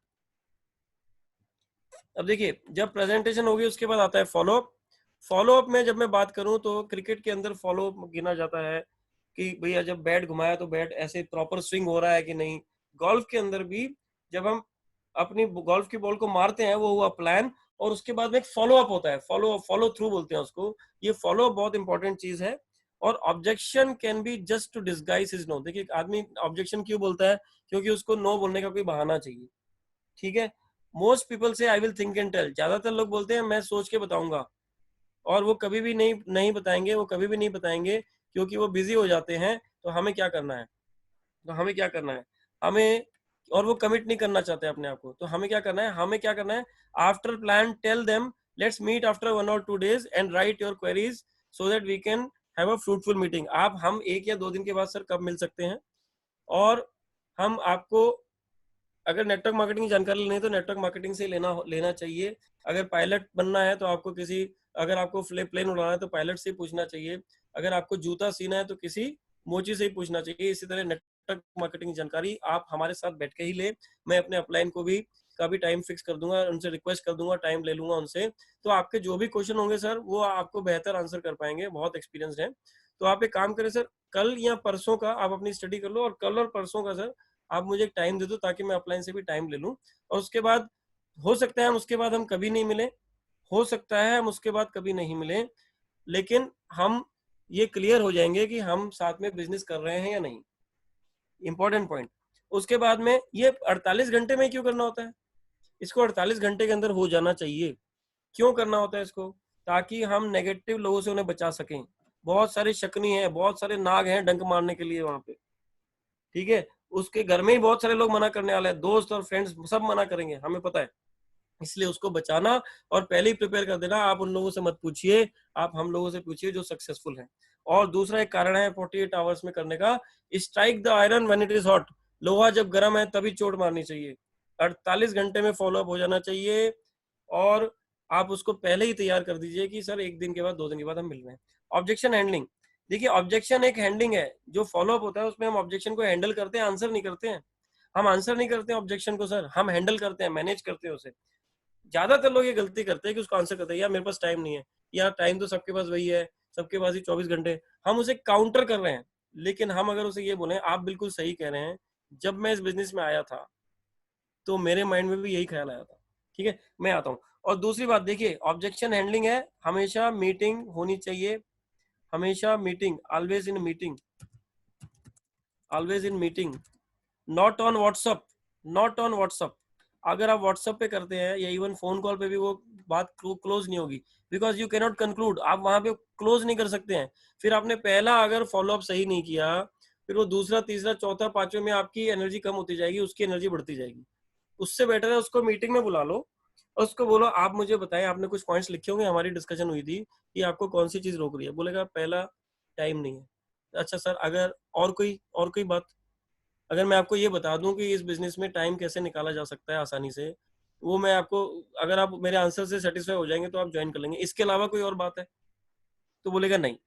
अब देखिए, जब प्रेजेंटेशन होगी उसके बाद आता है फॉलोअप। फॉलोअप में जब मैं बात करूं तो क्रिकेट के अंदर फॉलोअप गिना जाता है कि भैया जब बैट घुमाया तो बैट ऐसे प्रॉपर स्विंग हो रहा है कि नहीं। गोल्फ के अंदर भी जब हम अपनी गोल्फ की बॉल को मारते हैं वो हुआ प्लान, और उसके बाद में एक फॉलोअप होता है, फॉलो थ्रू बोलते हैं उसको। ये फॉलो बहुत इंपॉर्टेंट चीज है। और objection can be just to disguise his no. देखिए, आदमी ऑब्जेक्शन क्यों बोलता है, क्योंकि उसको नो बोलने का कोई बहाना चाहिए, ठीक है। मोस्ट पीपल से I will think and tell, ज्यादातर लोग बोलते हैं मैं सोच के बताऊंगा, और वो कभी भी नहीं बताएंगे, वो कभी भी नहीं बताएंगे क्योंकि वो बिजी हो जाते हैं। तो हमें क्या करना है, तो हमें क्या करना है, हमें, और वो कमिट नहीं करना चाहते अपने आप को, तो हमें क्या करना है, after plan tell them let's meet after 1 or 2 days and write your queries so that we can have a fruitful meeting. हम 1 या 2 दिन के बाद सर कब मिल सकते हैं, और हम आपको अगर नेटवर्क मार्केटिंग की जानकारी लेनी है तो नेटवर्क मार्केटिंग से लेना चाहिए। अगर पायलट बनना है तो आपको अगर आपको प्लेन उड़ाना है तो पायलट से ही पूछना चाहिए। अगर आपको जूता सीना है तो किसी मोची से ही पूछना चाहिए। इसी तरह नेटवर्क मार्केटिंग की जानकारी आप हमारे साथ बैठ के ही ले। मैं अपने अपलाइन को भी कभी टाइम फिक्स कर दूंगा, उनसे रिक्वेस्ट कर दूंगा, टाइम ले लूंगा उनसे, तो आपके जो भी क्वेश्चन होंगे सर वो आपको बेहतर आंसर कर पाएंगे, बहुत एक्सपीरियंस है। तो आप एक काम करें सर, कल या परसों का आप अपनी स्टडी कर लो, और कल और परसों का सर आप मुझे एक टाइम दे दो ताकि मैं अपलाइन से भी टाइम ले लूं। और उसके बाद हो सकता है हम उसके बाद हम कभी नहीं मिले, हो सकता है हम उसके बाद कभी नहीं मिले, लेकिन हम ये क्लियर हो जाएंगे कि हम साथ में बिजनेस कर रहे हैं या नहीं। Important point. उसके बाद में ये 48 घंटे में क्यों करना होता है, इसको 48 घंटे के अंदर हो जाना चाहिए। क्यों करना होता है इसको, ताकि हम नेगेटिव लोगों से उन्हें बचा सकें। बहुत सारे शकनी हैं, बहुत सारे नाग हैं डंक मारने के लिए वहां पे, ठीक है। उसके घर में ही बहुत सारे लोग मना करने वाले हैं, दोस्त और फ्रेंड्स सब मना करेंगे, हमें पता है। इसलिए उसको बचाना और पहले ही प्रिपेयर कर देना। आप उन लोगों से मत पूछिए, आप हम लोगों से पूछिए जो सक्सेसफुल हैं। और दूसरा एक कारण है 48 आवर्स में करने का, strike the iron when it is hot. लोहा जब गर्म है तभी चोट मारनी चाहिए। 48 घंटे में फॉलोअप हो जाना चाहिए, और आप उसको पहले ही तैयार कर दीजिए कि सर 1 दिन के बाद 2 दिन के बाद हम मिल रहे हैं। ऑब्जेक्शन हैंडलिंग, देखिए ऑब्जेक्शन एक हैंडलिंग है, जो फॉलोअप होता है उसमें हम ऑब्जेक्शन को हैंडल करते हैं, आंसर नहीं करते हैं। हम आंसर नहीं करते हैं ऑब्जेक्शन को सर, हम हैंडल करते हैं, मैनेज करते हैं उसे। ज्यादातर लोग ये गलती करते हैं कि उसको आंसर करते हैं, यार मेरे पास टाइम नहीं है, यार टाइम तो सबके पास वही है, सबके पास ही 24 घंटे, हम उसे काउंटर कर रहे हैं। लेकिन हम अगर उसे ये बोले आप बिल्कुल सही कह रहे हैं, जब मैं इस बिजनेस में आया था तो मेरे माइंड में भी यही ख्याल आया था, ठीक है, मैं आता हूँ। और दूसरी बात देखिए, ऑब्जेक्शन हैंडलिंग है, हमेशा मीटिंग होनी चाहिए, हमेशा meeting, always in meeting, always in meeting, not on WhatsApp, not on WhatsApp. अगर आप व्हाट्सअप पे करते हैं या इवन फोन कॉल पे भी वो बात क्लोज नहीं होगी, because you can not conclude, आप वहां पे क्लोज नहीं कर सकते हैं। फिर आपने पहला अगर फॉलोअप सही नहीं किया, फिर वो दूसरा, तीसरा, चौथा, पांचवें में आपकी एनर्जी कम होती जाएगी, उसकी एनर्जी बढ़ती जाएगी। उससे बेटर है उसको मीटिंग में बुला लो और उसको बोलो आप मुझे बताएं, आपने कुछ पॉइंट्स लिखे होंगे, हमारी डिस्कशन हुई थी कि आपको कौन सी चीज रोक रही है। बोलेगा पहला टाइम नहीं है। अच्छा सर, अगर और कोई बात, अगर मैं आपको ये बता दूं कि इस बिजनेस में टाइम कैसे निकाला जा सकता है आसानी से, वो मैं आपको, अगर आप मेरे आंसर से सेटिस्फाई हो जाएंगे तो आप ज्वाइन कर लेंगे, इसके अलावा कोई और बात है? तो बोलेगा नहीं।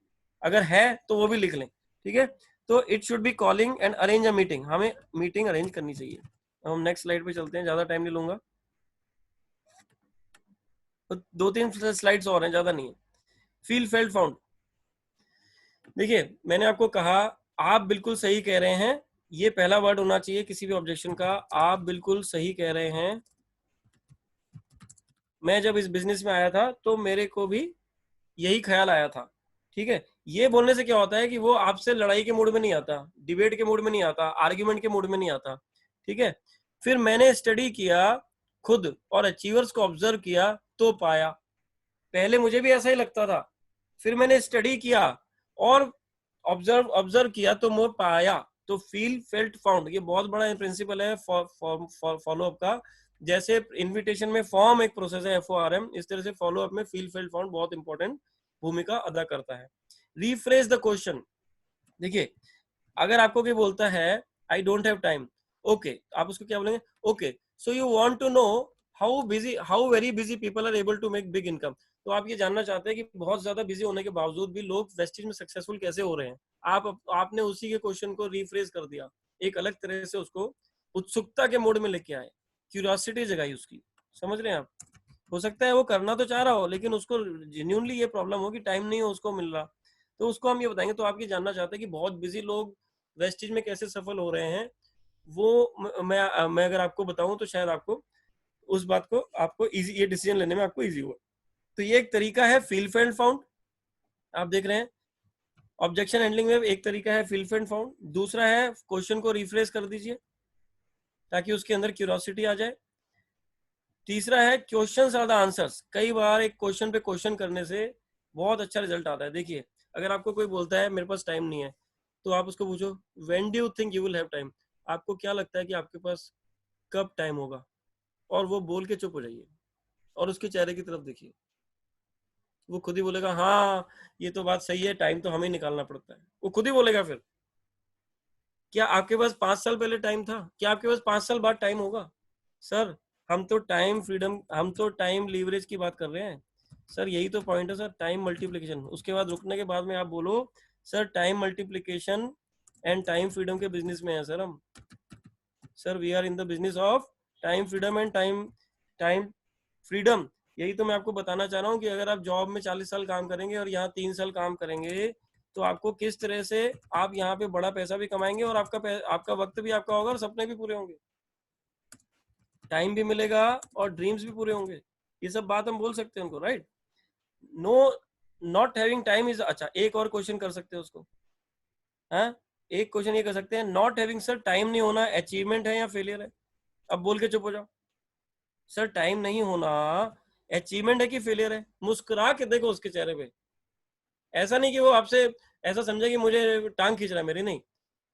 अगर है तो वो भी लिख लें, ठीक है। तो it should be calling and arrange a meeting, हमें मीटिंग अरेंज करनी चाहिए। हम नेक्स्ट स्लाइड पे चलते हैं, ज्यादा टाइम नहीं लूंगा, तो 2-3 स्लाइड्स और हैं, ज्यादा नहीं है। फील फेल्ट फाउंड, देखिए मैंने आपको कहा, आप बिल्कुल सही कह रहे हैं, ये पहला वर्ड होना चाहिए किसी भी ऑब्जेक्शन का, आप बिल्कुल सही कह रहे हैं। मैं जब इस बिजनेस में आया था तो मेरे को भी यही ख्याल आया था, ठीक है। ये बोलने से क्या होता है कि वो आपसे लड़ाई के मूड में नहीं आता, डिबेट के मूड में नहीं आता, आर्ग्यूमेंट के मूड में नहीं आता, ठीक है। फिर मैंने स्टडी किया खुद और अचीवर्स को ऑब्जर्व किया तो पाया, पहले मुझे भी ऐसा ही लगता था, फिर मैंने स्टडी किया और ऑब्जर्व किया तो मैं पाया। तो फील फेल्ट फाउंड, ये बहुत बड़ा प्रिंसिपल है फॉलोअप का। जैसे इनविटेशन में फॉर्म एक प्रोसेस है FORM, इस तरह से फॉलोअप में फील फेल्ट फाउंड बहुत इंपॉर्टेंट भूमिका अदा करता है। रीफ्रेश द क्वेश्चन, देखिए अगर आपको कोई बोलता है I don't have time, okay, आप उसको क्या बोलेंगे, okay so you want to know how very busy people are able to make big income. तो आप ये जानना चाहते हैं कि बहुत ज्यादा बिजी होने के बावजूद भी लोग वेस्टेज में सक्सेसफुल कैसे हो रहे हैं। आपने उसी के क्वेश्चन को रिफ्रेश कर दिया, एक अलग तरह से उसको उत्सुकता के मोड में लेके आए, क्यूरियोसिटी जगाई उसकी, समझ रहे हैं आप। हो सकता है वो करना तो चाह रहा हो लेकिन उसको जेन्युइनली ये प्रॉब्लम हो कि टाइम नहीं हो उसको मिल रहा, तो उसको हम ये बताएंगे। तो आप ये जानना चाहते हैं कि बहुत बिजी लोग वेस्टेज में कैसे सफल हो रहे हैं, वो मैं अगर आपको बताऊं तो शायद आपको उस बात को आपको इजी, ये डिसीजन लेने में आपको इजी हो। तो ये एक तरीका है फील फेल्ट फाउंड, आप देख रहे हैं। ऑब्जेक्शन हैंडलिंग में एक तरीका है फील फेल्ट फाउंड, दूसरा है क्वेश्चन को रिफ्रेश कर दीजिए ताकि उसके अंदर क्यूरियोसिटी आ जाए। तीसरा है क्वेश्चंस आर द आंसर्स, कई बार एक क्वेश्चन पे क्वेश्चन करने से बहुत अच्छा रिजल्ट आता है। देखिए अगर आपको कोई बोलता है मेरे पास टाइम नहीं है, तो आप उसको पूछो when do you think you will have time, आपको क्या लगता है कि आपके पास कब टाइम होगा, और वो बोल के चुप हो जाइए और उसके चेहरे की तरफ देखिए, वो खुद ही बोलेगा हाँ ये तो बात सही है, टाइम तो हमें ही निकालना पड़ता है, वो खुद ही बोलेगा। फिर क्या आपके पास 5 साल पहले टाइम था? क्या आपके पास 5 साल बाद टाइम होगा? सर हम तो टाइम फ्रीडम, हम तो टाइम लीवरेज की बात कर रहे हैं सर, यही तो पॉइंट है सर, टाइम मल्टीप्लिकेशन। उसके बाद रुकने के बाद में आप बोलो sir time multiplication and time freedom के बिजनेस में है सर हम, sir we are in the business of time freedom and time time freedom. यही तो मैं आपको बताना चाह रहा हूँ कि अगर आप जॉब में 40 साल काम करेंगे और यहाँ 3 साल काम करेंगे, तो आपको किस तरह से आप यहाँ पे बड़ा पैसा भी कमाएंगे और आपका वक्त भी आपका होगा और सपने भी पूरे होंगे, टाइम भी मिलेगा और ड्रीम्स भी पूरे होंगे। ये सब बात हम बोल सकते हैं उनको, right? No, not having time is, अच्छा एक और क्वेश्चन कर सकते हैं उसको, हाँ एक क्वेश्चन ये कर सकते हैं, नॉट हैविंग सर टाइम नहीं होना अचीवमेंट है या फेलियर है? अब बोल के चुप हो जाओ, सर टाइम नहीं होना अचीवमेंट है कि फेलियर है? मुस्कुरा के देखो उसके चेहरे पे, ऐसा नहीं कि वो आपसे ऐसा समझे कि मुझे टांग खींच रहा है मेरी, नहीं,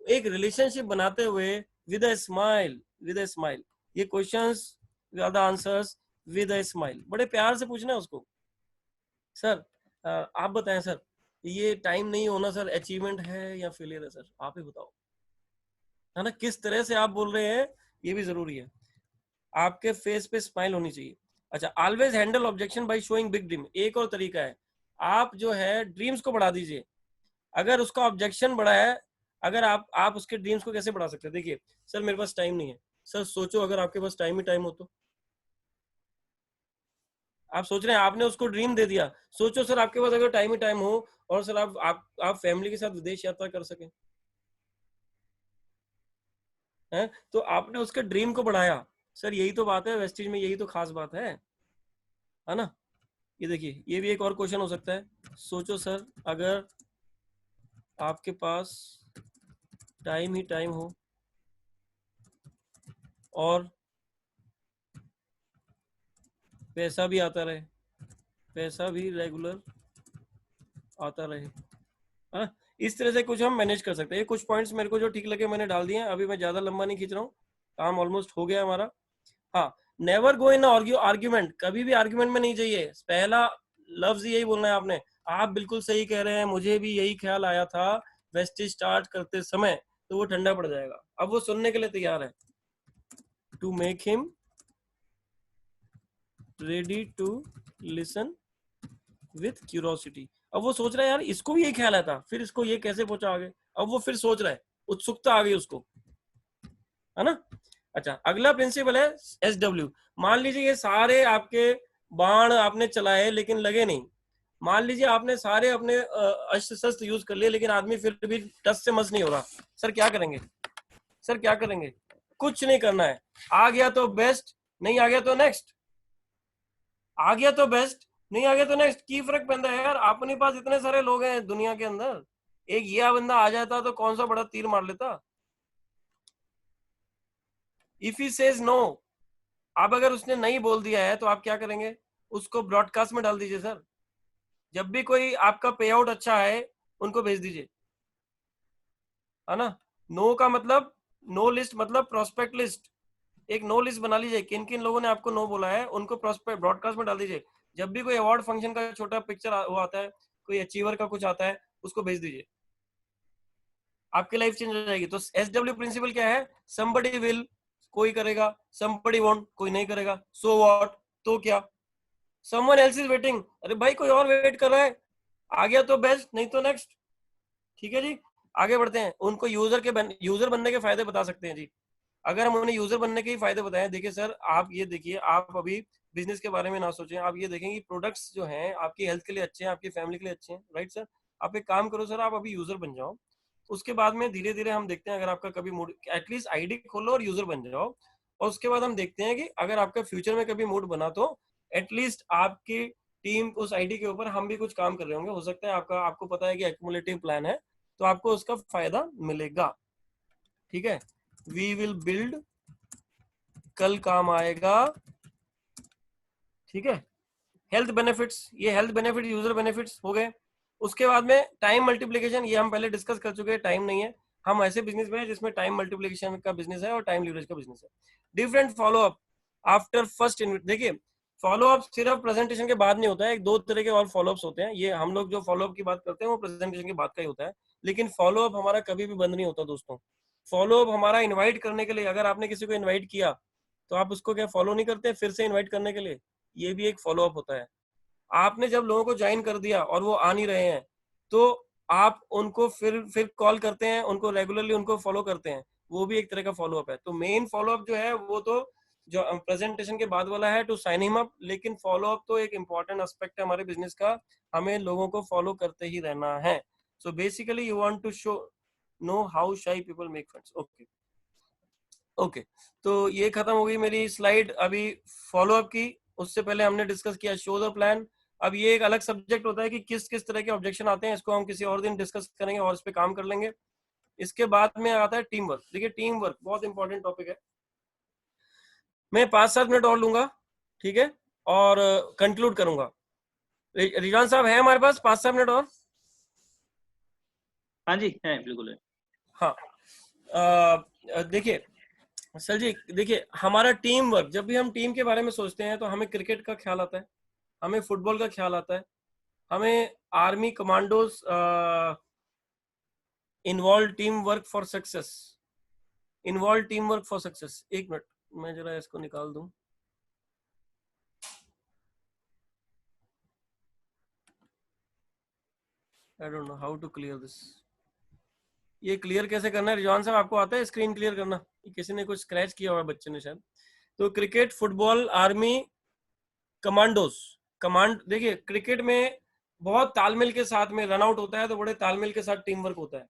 एक रिलेशनशिप बनाते हुए with a smile, with a smile, ये क्वेश्चंस ज्यादा आंसर्स विद अ स्माइल, बड़े प्यार से पूछना है उसको। सर आप बताएं सर, ये टाइम नहीं होना सर अचीवमेंट है या फेलियर है? सर आप ही बताओ, है ना? किस तरह से आप बोल रहे हैं ये भी जरूरी है, आपके फेस पे स्माइल होनी चाहिए। अच्छा, always handle objection by showing big dream, एक और तरीका है, आप जो है ड्रीम्स को बढ़ा दीजिए। अगर उसका ऑब्जेक्शन बड़ा है, अगर आप उसके ड्रीम्स को कैसे बढ़ा सकते हैं? देखिए सर मेरे पास टाइम नहीं है, सर सोचो अगर आपके पास टाइम ही टाइम हो तो, आप सोच रहे हैं आपने उसको ड्रीम दे दिया, सोचो सर आपके पास अगर टाइम ही टाइम हो और सर आप फैमिली के साथ विदेश यात्रा कर सके, हैं? तो आपने उसके ड्रीम को बढ़ाया। सर यही तो बात है वेस्टिज में, यही तो खास बात है ना? ये देखिए ये भी एक और क्वेश्चन हो सकता है, सोचो सर अगर आपके पास टाइम ही टाइम हो और पैसा भी आता रहे, पैसा भी रेगुलर आता रहे, हाँ? इस तरह से कुछ हम मैनेज कर सकते हैं। ये कुछ पॉइंट्स मेरे को जो ठीक लगे मैंने डाल दिए हैं, अभी मैं ज्यादा लंबा नहीं खींच रहा हूँ, काम ऑलमोस्ट हो गया हमारा। हाँ, नेवर गो इन आर्ग्यूमेंट, कभी भी आर्ग्यूमेंट में नहीं चाहिए। पहला लफ्ज यही बोलना है आपने, आप बिल्कुल सही कह रहे हैं, मुझे भी यही ख्याल आया था वेस्टेज स्टार्ट करते समय, तो वो ठंडा पड़ जाएगा। अब वो सुनने के लिए तैयार है, to make him ready to listen with curiosity. अब वो सोच रहा है यार इसको भी यही ख्याल आया था, फिर इसको ये कैसे पहुंचा आगे, अब वो फिर सोच रहा है, उत्सुकता आ गई उसको, है ना? अच्छा अगला प्रिंसिपल है SW। मान लीजिए ये सारे आपके बाण आपने चलाए लेकिन लगे नहीं, मान लीजिए आपने सारे अपने अस्त्र शस्त्र यूज कर लिए लेकिन आदमी फिर भी टस से मस नहीं हो रहा, सर क्या करेंगे? सर क्या करेंगे? कुछ नहीं करना है, आ गया तो बेस्ट, नहीं आ गया तो नेक्स्ट, आ गया तो बेस्ट, नहीं आ गया तो नेक्स्ट, की फर्क पैंदा है यार, अपने पास इतने सारे लोग हैं दुनिया के अंदर, एक ये बंदा आ जाता तो कौन सा बड़ा तीर मार लेता। इफ ही सेज नो, अब अगर उसने नहीं बोल दिया है तो आप क्या करेंगे? उसको ब्रॉडकास्ट में डाल दीजिए सर, जब भी कोई आपका पे आउट अच्छा है उनको भेज दीजिए, है ना? नो का मतलब, नो लिस्ट मतलब प्रोस्पेक्ट लिस्ट, एक नो लिस्ट बना लीजिए, किन किन लोगों ने आपको नो बोला है उनको प्रोस्पेक्ट ब्रॉडकास्ट में डाल दीजिए। जब भी कोई अवार्ड फंक्शन का छोटा पिक्चर वो आता है, कोई अचीवर का कुछ आता है, उसको भेज दीजिए, आपकी लाइफ चेंज हो जाएगी। तो SW प्रिंसिपल क्या है? somebody विल, कोई करेगा, somebody won't, कोई नहीं करेगा, so what, तो क्या, someone else is waiting, अरे भाई कोई और वेट कर रहा है, आ गया तो बेस्ट, नहीं तो नेक्स्ट। ठीक है जी, आगे बढ़ते हैं, उनको यूजर बनने के फायदे बता सकते हैं जी। अगर हम उन्हें यूजर बनने के ही फायदे बताएं, देखिए सर आप ये देखिए, आप अभी बिजनेस के बारे में ना सोचें, आप ये देखें कि प्रोडक्ट्स जो हैं आपकी हेल्थ के लिए अच्छे हैं, आपकी फैमिली के लिए अच्छे हैं, राइट सर? आप एक काम करो सर, आप अभी यूजर बन जाओ, उसके बाद में धीरे धीरे हम देखते हैं, अगर आपका कभी मूड, एटलीस्ट आईडी खोलो और यूजर बन जाओ, और उसके बाद हम देखते हैं कि अगर आपका फ्यूचर में कभी मूड बना तो एटलीस्ट आपकी टीम उस आईडी के ऊपर हम भी कुछ काम कर रहे होंगे, हो सकता है आपका, आपको पता है कि एक्युमुलेटिव प्लान है, तो आपको उसका फायदा मिलेगा। ठीक है, वी विल बिल्ड, कल काम आएगा। ठीक है, हेल्थ बेनिफिट्स, ये हेल्थ बेनिफिट यूजर बेनिफिट्स हो गए। उसके बाद में टाइम मल्टीप्लीकेशन, ये हम पहले डिस्कस कर चुके हैं, टाइम नहीं है। हम ऐसे बिजनेस में है जिसमें टाइम मल्टीप्लीकेशन का बिजनेस है और टाइम लीवरेज का बिजनेस है। Different follow up after first invest, देखिए फॉलोअप सिर्फ प्रेजेंटेशन के बाद नहीं होता है, एक दो तरह के और फॉलोअप्स होते हैं। ये हम लोग जो फॉलोअप की बात करते हैं वो प्रेजेंटेशन के बाद का ही होता है, लेकिन फॉलोअप हमारा कभी भी बंद नहीं होता दोस्तों। फॉलोअप हमारा इनवाइट करने के लिए, अगर आपने किसी को इनवाइट किया तो आप उसको क्या फॉलो नहीं करते फिर से इनवाइट करने के लिए, ये भी एक फॉलोअप होता है। आपने जब लोगों को ज्वाइन कर दिया और वो आ नहीं रहे हैं तो आप उनको फिर कॉल करते हैं, उनको रेगुलरली उनको फॉलो करते हैं, वो भी एक तरह का फॉलोअप है। तो मेन फॉलोअप जो है वो तो जो प्रेजेंटेशन के बाद वाला है टू साइन हिम अप, लेकिन फॉलोअप तो एक इंपॉर्टेंट एस्पेक्ट है हमारे बिजनेस का, हमें लोगों को फॉलो करते ही रहना है। So basically you want to show no how shy people make friends. Okay okay, तो ये खत्म हो गई मेरी स्लाइड अभी फॉलोअप की। उससे पहले हमने डिस्कस किया शो द प्लान। अब ये एक अलग सब्जेक्ट होता है कि किस किस तरह के ऑब्जेक्शन आते हैं, इसको हम किसी और दिन डिस्कस करेंगे और इस पे काम कर लेंगे। इसके बाद में आता है टीम वर्क। देखिए टीम वर्क बहुत इंपॉर्टेंट टॉपिक है। मैं 5-7 मिनट और लूंगा, ठीक है, और कंक्लूड करूंगा। रिजवान साहब है हमारे पास 5-7 मिनट और? हाँ जी, है, बिल्कुल है। हाँ, देखिए सर जी, देखिए हमारा टीम वर्क, जब भी हम टीम के बारे में सोचते हैं तो हमें क्रिकेट का ख्याल आता है, हमें फुटबॉल का ख्याल आता है, हमें army commandos involve team work for success, involve team work for success. एक मिनट मैं जरा इसको निकाल दूं। I don't know how to clear this. ये क्लियर कैसे करना है रिजवान साहब, आपको आता है स्क्रीन क्लियर करना? किसी ने कुछ स्क्रैच किया हुआ है बच्चे ने शायद। तो cricket, football, army, commandos, command, देखिए क्रिकेट में बहुत तालमेल के साथ में रन आउट होता है तो बड़े तालमेल के साथ टीम वर्क होता है।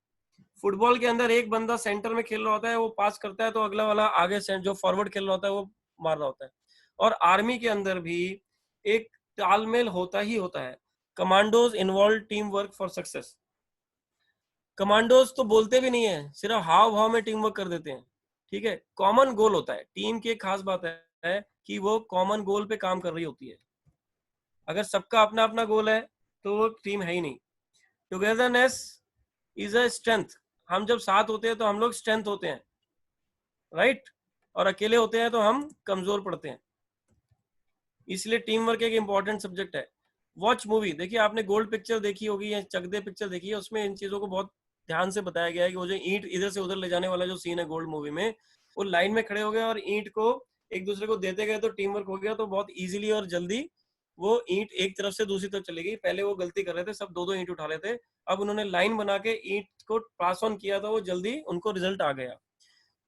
फुटबॉल के अंदर एक बंदा सेंटर में खेल रहा होता है, वो पास करता है तो अगला वाला आगे से जो फॉरवर्ड खेल रहा होता है वो मार रहा होता है। और आर्मी के अंदर भी एक तालमेल होता ही होता है। Commandos involve team work for success. Commandos तो बोलते भी नहीं है, सिर्फ हाव भाव में टीम वर्क कर देते हैं, ठीक है। कॉमन गोल होता है टीम की, एक खास बात है कि वो कॉमन गोल पे काम कर रही होती है। अगर सबका अपना अपना गोल है तो वो टीम है ही नहीं। Togetherness is a strength. हम जब साथ होते हैं तो हम लोग स्ट्रेंथ होते हैं, राइट, और अकेले होते हैं तो हम कमजोर पड़ते हैं। इसलिए टीम वर्क एक इंपॉर्टेंट सब्जेक्ट है। वॉच मूवी, देखिए आपने गोल्ड पिक्चर देखी होगी या चक दे पिक्चर देखी है, उसमें इन चीजों को बहुत ध्यान से बताया गया है कि वो जो ईंट इधर से उधर ले जाने वाला जो सीन है गोल्ड मूवी में, वो लाइन में खड़े हो गए और ईंट को एक दूसरे को देते गए तो टीम वर्क हो गया, तो बहुत इजीली और जल्दी वो ईंट एक तरफ से दूसरी तरफ चली गई। पहले वो गलती कर रहे थे, सब दो दो ईंट उठा रहे थे, अब उन्होंने लाइन बना के ईंट को पास ऑन किया तो वो जल्दी उनको रिजल्ट आ गया।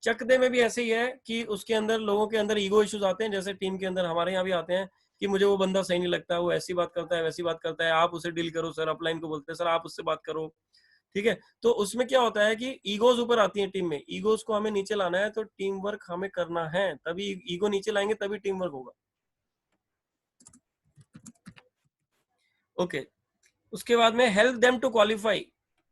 चक दे में भी ऐसे ही है कि उसके अंदर लोगों के अंदर ईगो इश्यूज आते हैं, जैसे टीम के अंदर हमारे यहाँ भी आते हैं कि मुझे वो बंदा सही नहीं लगता, वो ऐसी बात करता है वैसी बात करता है, आप उसे डील करो सर, अपलाइन को बोलते हैं सर आप उससे बात करो, ठीक है। तो उसमें क्या होता है कि ईगोज ऊपर आती है टीम में, ईगोज को हमें नीचे लाना है तो टीम वर्क हमें करना है, तभी ईगो नीचे लाएंगे तभी टीम वर्क होगा। ओके, उसके बाद में help them to qualify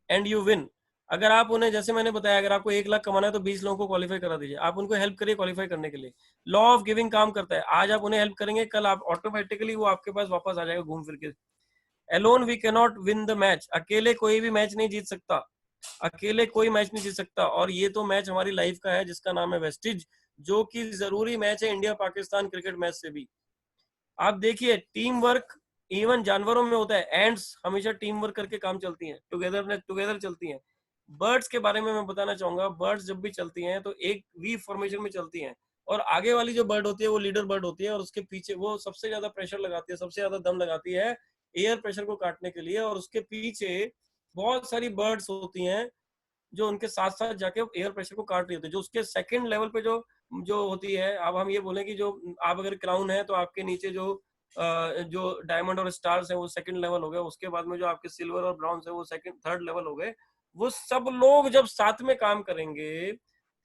and you win. अगर आप उन्हें, जैसे मैंने बताया, अगर आपको 1 लाख कमाना है तो 20 लोगों को क्वालिफाई करा दीजिए, आप उनको हेल्प करिए क्वालिफाई करने के लिए। लॉ ऑफ गिविंग काम करता है, आज आप उन्हें हेल्प करेंगे कल आप ऑटोमेटिकली वो आपके पास वापस आ जाएगा घूम फिर के। Alone we can not win the match, अकेले कोई भी मैच नहीं जीत सकता, अकेले कोई मैच नहीं जीत सकता। और ये तो मैच हमारी लाइफ का है जिसका नाम है वेस्टिज, जो कि जरूरी मैच है इंडिया पाकिस्तान क्रिकेट मैच से भी। आप देखिए टीम वर्क इवन जानवरों में होता है, एंड्स हमेशा टीम वर्क करके काम चलती हैं, टुगेदर चलती हैं। बर्ड्स के बारे में मैं बताना चाहूंगा, बर्ड्स जब भी चलती हैं तो एक वी फॉर्मेशन में चलती हैं, और आगे वाली जो बर्ड होती है वो लीडर बर्ड होती है, और उसके पीछे वो सबसे ज्यादा प्रेशर लगाती है, सबसे ज्यादा दम लगाती है एयर प्रेशर को काटने के लिए, और उसके पीछे बहुत सारी बर्ड्स होती हैं जो उनके साथ साथ जाके एयर प्रेशर को काट रही होती है। जो उसके सेकंड लेवल पे जो जो होती है, अब हम ये बोले कि जो आप अगर क्राउन है तो आपके नीचे जो डायमंड और स्टार्स है वो सेकंड लेवल हो गए, उसके बाद में जो आपके सिल्वर और ब्रॉन्ज है वो सेकंड थर्ड लेवल हो गए। वो सब लोग जब साथ में काम करेंगे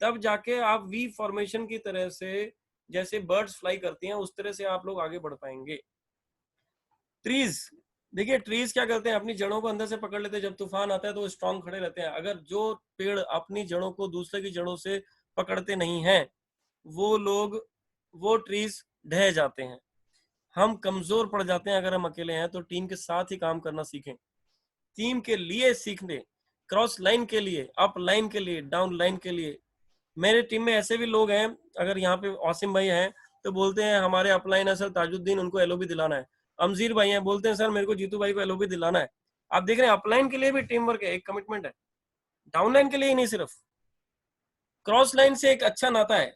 तब जाके आप वी फॉर्मेशन की तरह से, जैसे बर्ड्स फ्लाई करती हैं उस तरह से आप लोग आगे बढ़ पाएंगे। ट्रीज, देखिए ट्रीज क्या करते हैं, अपनी जड़ों को अंदर से पकड़ लेते हैं, जब तूफान आता है तो वो स्ट्रांग खड़े रहते हैं। अगर जो पेड़ अपनी जड़ों को दूसरे की जड़ों से पकड़ते नहीं हैं वो लोग, वो ट्रीज ढह जाते हैं। हम कमजोर पड़ जाते हैं अगर हम अकेले हैं, तो टीम के साथ ही काम करना सीखें। टीम के लिए सीखने, क्रॉस लाइन के लिए, अप लाइन के लिए, डाउन लाइन के लिए। मेरे टीम में ऐसे भी लोग हैं, अगर यहाँ पे आसिम भाई हैं तो बोलते हैं हमारे अपलाइन है सर ताजुद्दीन, उनको एलओबी दिलाना है। अमजीर भाई हैं, बोलते हैं सर मेरे को जीतू भाई को एलओबी दिलाना है। आप देख रहे हैं अपलाइन के लिए भी टीम वर्क है, एक कमिटमेंट है, डाउनलाइन के लिए ही नहीं, सिर्फ क्रॉस लाइन से एक अच्छा नाता है।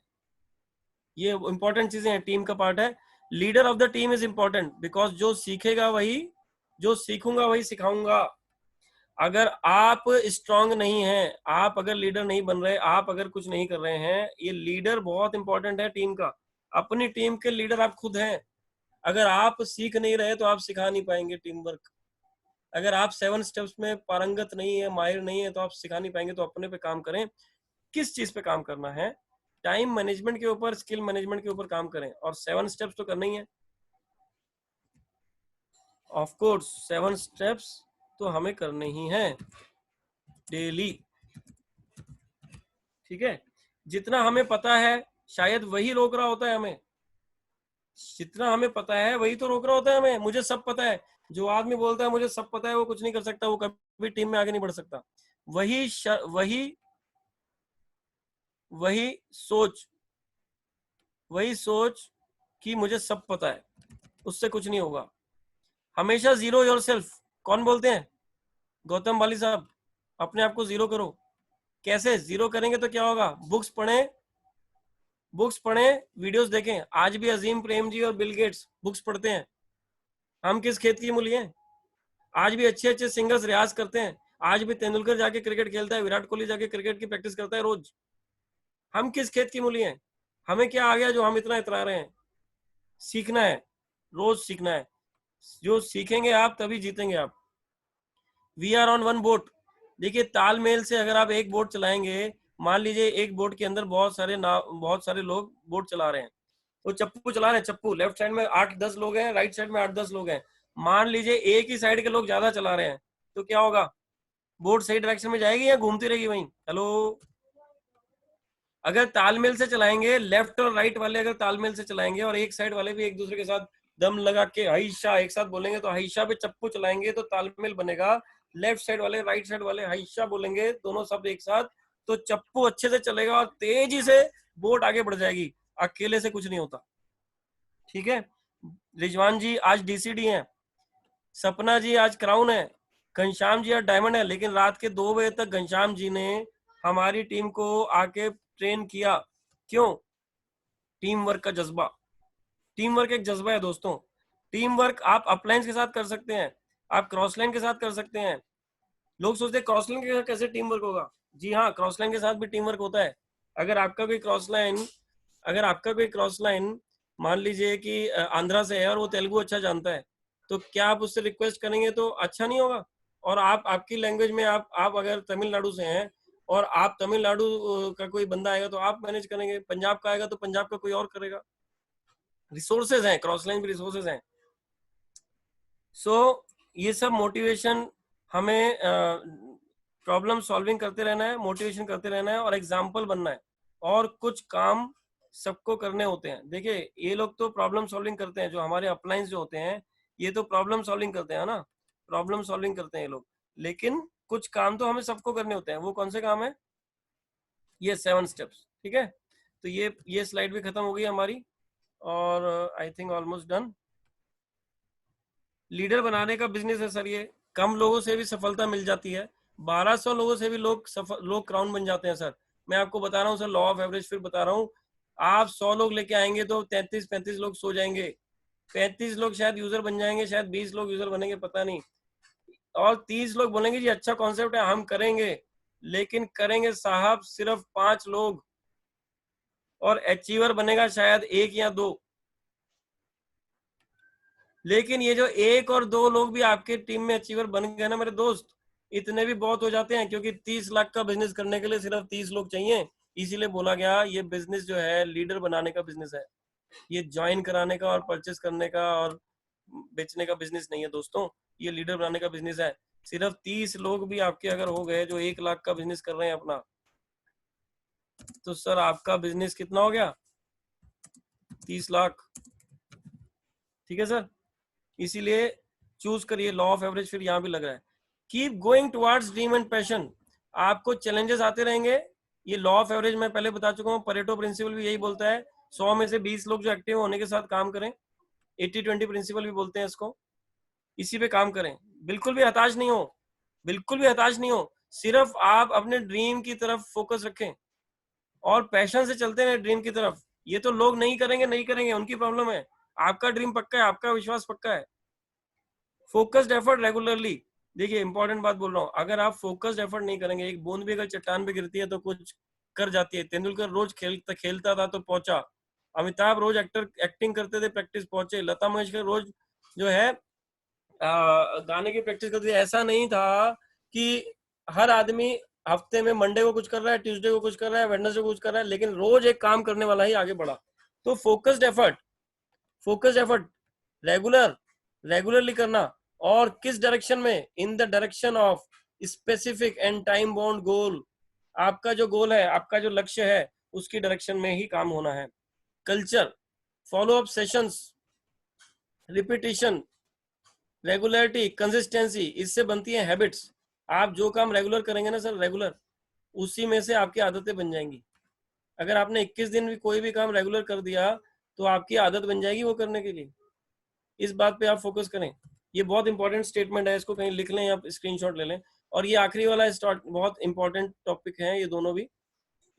ये इंपॉर्टेंट चीजें हैं, टीम का पार्ट है। Leader of the team is important because जो सीखेगा वही, जो सीखूंगा वही सिखाऊंगा। अगर आप स्ट्रांग नहीं हैं, आप अगर लीडर नहीं बन रहे, आप अगर कुछ नहीं कर रहे हैं, ये लीडर बहुत इंपॉर्टेंट है टीम का। अपनी टीम के लीडर आप खुद हैं। अगर आप सीख नहीं रहे तो आप सिखा नहीं पाएंगे टीम वर्क। अगर आप 7 स्टेप्स में पारंगत नहीं है, माहिर नहीं है, तो आप सिखा नहीं पाएंगे। तो अपने पे काम करें। किस चीज पे काम करना है? टाइम मैनेजमेंट के ऊपर, स्किल मैनेजमेंट के ऊपर काम करें, और 7 स्टेप्स तो करना ही है। ऑफ कोर्स 7 स्टेप्स तो हमें करने ही हैं डेली, ठीक है। जितना हमें पता है शायद वही रोक रहा होता है हमें, जितना हमें पता है वही तो रोक रहा होता है हमें। मुझे सब पता है, जो आदमी बोलता है मुझे सब पता है, वो कुछ नहीं कर सकता, वो कभी टीम में आगे नहीं बढ़ सकता। वही सोच, वही सोच कि मुझे सब पता है, उससे कुछ नहीं होगा। हमेशा जीरो योरसेल्फ। कौन बोलते हैं? गौतम बाली साहब। अपने आप को जीरो करो। कैसे जीरो करेंगे तो क्या होगा? बुक्स पढ़ें, बुक्स पढ़ें, वीडियोस देखें। आज भी अजीम प्रेम जी और बिल गेट्स बुक्स पढ़ते हैं। हम किस खेत की मूली हैं? आज भी अच्छे अच्छे सिंगर्स रियाज करते हैं। आज भी तेंदुलकर जाके क्रिकेट खेलता है, विराट कोहली जाके क्रिकेट की प्रैक्टिस करता है रोज। हम किस खेत की मूली हैं? हमें क्या आ गया जो हम इतना इतरा रहे हैं? सीखना है, रोज सीखना है। जो सीखेंगे आप तभी जीतेंगे आप। We are on one boat. देखिए तालमेल से अगर आप एक बोट चलाएंगे, मान लीजिए एक बोट के अंदर बहुत सारे लोग बोट चला रहे हैं, तो चप्पू चला रहे हैं, चप्पू लेफ्ट साइड में 8-10 लोग हैं, राइट साइड में 8-10 लोग हैं। मान लीजिए एक ही साइड के लोग ज्यादा चला रहे हैं, तो क्या होगा? बोट सही डायरेक्शन में जाएगी या घूमती रहेगी वहीं? हेलो। अगर तालमेल से चलाएंगे, लेफ्ट और राइट वाले अगर तालमेल से चलाएंगे, और एक साइड वाले भी एक दूसरे के साथ दम लगा के हईशा एक साथ बोलेंगे, तो हईशा पे चप्पू चलाएंगे तो तालमेल बनेगा। लेफ्ट साइड वाले राइट साइड वाले हईशा बोलेंगे, दोनों शब्द एक साथ, तो चप्पू अच्छे से चलेगा और तेजी से बोट आगे बढ़ जाएगी। अकेले से कुछ नहीं होता, ठीक है। रिजवान जी आज डीसीडी हैं, सपना जी आज क्राउन है, घनश्याम जी आज डायमंड है। लेकिन रात के 2 बजे तक घनश्याम जी ने हमारी टीम को आके ट्रेन किया। क्यों? टीम वर्क का जज्बा। टीम वर्क एक जज्बा है दोस्तों। टीम वर्क आप अपलाइन के साथ कर सकते हैं, आप क्रॉस लाइन के साथ कर सकते हैं। लोग सोचते हैं क्रॉस लाइन के साथ कैसे टीम वर्क होगा? जी हाँ, क्रॉस लाइन के साथ भी टीम वर्क होता है। अगर आपका कोई क्रॉस लाइन, अगर आपका कोई क्रॉस लाइन मान लीजिए कि आंध्रा से है और वो तेलुगु अच्छा जानता है, तो क्या आप उससे रिक्वेस्ट करेंगे तो अच्छा नहीं होगा? और आप आपकी लैंग्वेज में, आप अगर तमिलनाडु से हैं और आप तमिलनाडु का कोई बंदा आएगा तो आप मैनेज करेंगे, पंजाब का आएगा तो पंजाब का कोई और करेगा। रिसोर्सेज हैं, क्रॉस लाइन भी रिसोर्सेज हैं। सो ये सब मोटिवेशन, हमें प्रॉब्लम सॉल्विंग करते रहना है, मोटिवेशन करते रहना है, और एग्जाम्पल बनना है। और कुछ काम सबको करने होते हैं। देखिए ये लोग तो प्रॉब्लम सॉल्विंग करते हैं, जो हमारे अपलाइंस जो होते हैं ये तो प्रॉब्लम सॉल्विंग करते हैं ना, प्रॉब्लम सॉल्विंग करते हैं ये लोग। लेकिन कुछ काम तो हमें सबको करने होते हैं। वो कौन से काम है? ये 7 स्टेप्स, ठीक है। तो ये स्लाइड भी खत्म हो गई हमारी, और I think almost done. Leader बनाने का बिजनेस है सर ये। कम लोगों से भी सफलता मिल जाती है। 1200 लोगों से भी लोग क्राउन बन जाते हैं सर। मैं आपको बता रहा हूँ सर, लॉ ऑफ एवरेज फिर बता रहा हूँ। आप 100 लोग लेके आएंगे तो 33-35 लोग सो जाएंगे, 35 लोग शायद यूजर बन जाएंगे, शायद 20 लोग यूजर बनेंगे, पता नहीं। और 30 लोग बोलेंगे जी अच्छा कॉन्सेप्ट है, हम करेंगे। लेकिन करेंगे साहब सिर्फ 5 लोग, और अचीवर बनेगा शायद 1 या 2। लेकिन ये जो 1 और 2 लोग भी आपके टीम में अचीवर बन गए ना मेरे दोस्त, इतने भी बहुत हो जाते हैं। क्योंकि 30 लाख का बिजनेस करने के लिए सिर्फ 30 लोग चाहिए। इसीलिए बोला गया ये बिजनेस जो है लीडर बनाने का बिजनेस है। ये ज्वाइन कराने का और परचेस करने का और बेचने का बिजनेस नहीं है दोस्तों, ये लीडर बनाने का बिजनेस है। सिर्फ 30 लोग भी आपके अगर हो गए जो 1 लाख का बिजनेस कर रहे हैं अपना, तो सर आपका बिजनेस कितना हो गया? 30 लाख, ठीक है सर। इसीलिए चूज करिए लॉ ऑफ एवरेज, फिर यहाँ भी लग रहा है। Keep going towards dream and passion. आपको चैलेंजेस आते रहेंगे, ये लॉ ऑफ एवरेज मैं पहले बता चुका हूँ, परेटो प्रिंसिपल भी यही बोलता है, 100 में से 20 लोग जो एक्टिव होने के साथ काम करें, 80-20 प्रिंसिपल भी बोलते हैं इसको, इसी पे काम करें, बिल्कुल भी हताश नहीं हो, बिल्कुल भी हताश नहीं हो, सिर्फ आप अपने ड्रीम की तरफ फोकस रखें और पैशन से चलते हैं ड्रीम की तरफ। ये तो लोग नहीं करेंगे, नहीं करेंगे, उनकी प्रॉब्लम है, आपका ड्रीम पक्का है, आपका विश्वास पक्का है। फोकस्ड एफर्ट रेगुलरली, देखिए इंपॉर्टेंट बात बोल रहा हूँ, अगर आप फोकस्ड एफर्ट नहीं करेंगे, एक बूंद भी अगर चट्टान पे गिरती है तो कुछ कर जाती है। तेंदुलकर रोज खेलता था तो पहुंचा, अमिताभ रोज एक्टिंग करते थे, प्रैक्टिस पहुंचे, लता मंगेशकर रोज जो है गाने की प्रैक्टिस करते थे। ऐसा नहीं था कि हर आदमी हफ्ते में मंडे को कुछ कर रहा है, ट्यूसडे को कुछ कर रहा है, वेडनेसडे को कुछ कर रहा है, लेकिन रोज एक काम करने वाला ही आगे बढ़ा। तो फोकस्ड एफर्ट रेगुलरली करना, और किस डायरेक्शन में, in the direction of specific and time bound goal. आपका जो गोल है, आपका जो लक्ष्य है, उसकी डायरेक्शन में ही काम होना है। Culture, follow up sessions, repetition, regularity, consistency, इससे बनती है हैबिट्स। आप जो काम रेगुलर करेंगे ना सर, रेगुलर, उसी में से आपकी आदतें बन जाएंगी। अगर आपने 21 दिन भी कोई भी काम रेगुलर कर दिया तो आपकी आदत बन जाएगी वो करने के लिए। इस बात पे आप फोकस करें, ये बहुत इंपॉर्टेंट स्टेटमेंट है, इसको कहीं लिख लें या स्क्रीनशॉट ले लें। और ये आखिरी वाला स्टार्ट बहुत इंपॉर्टेंट टॉपिक है, ये दोनों भी।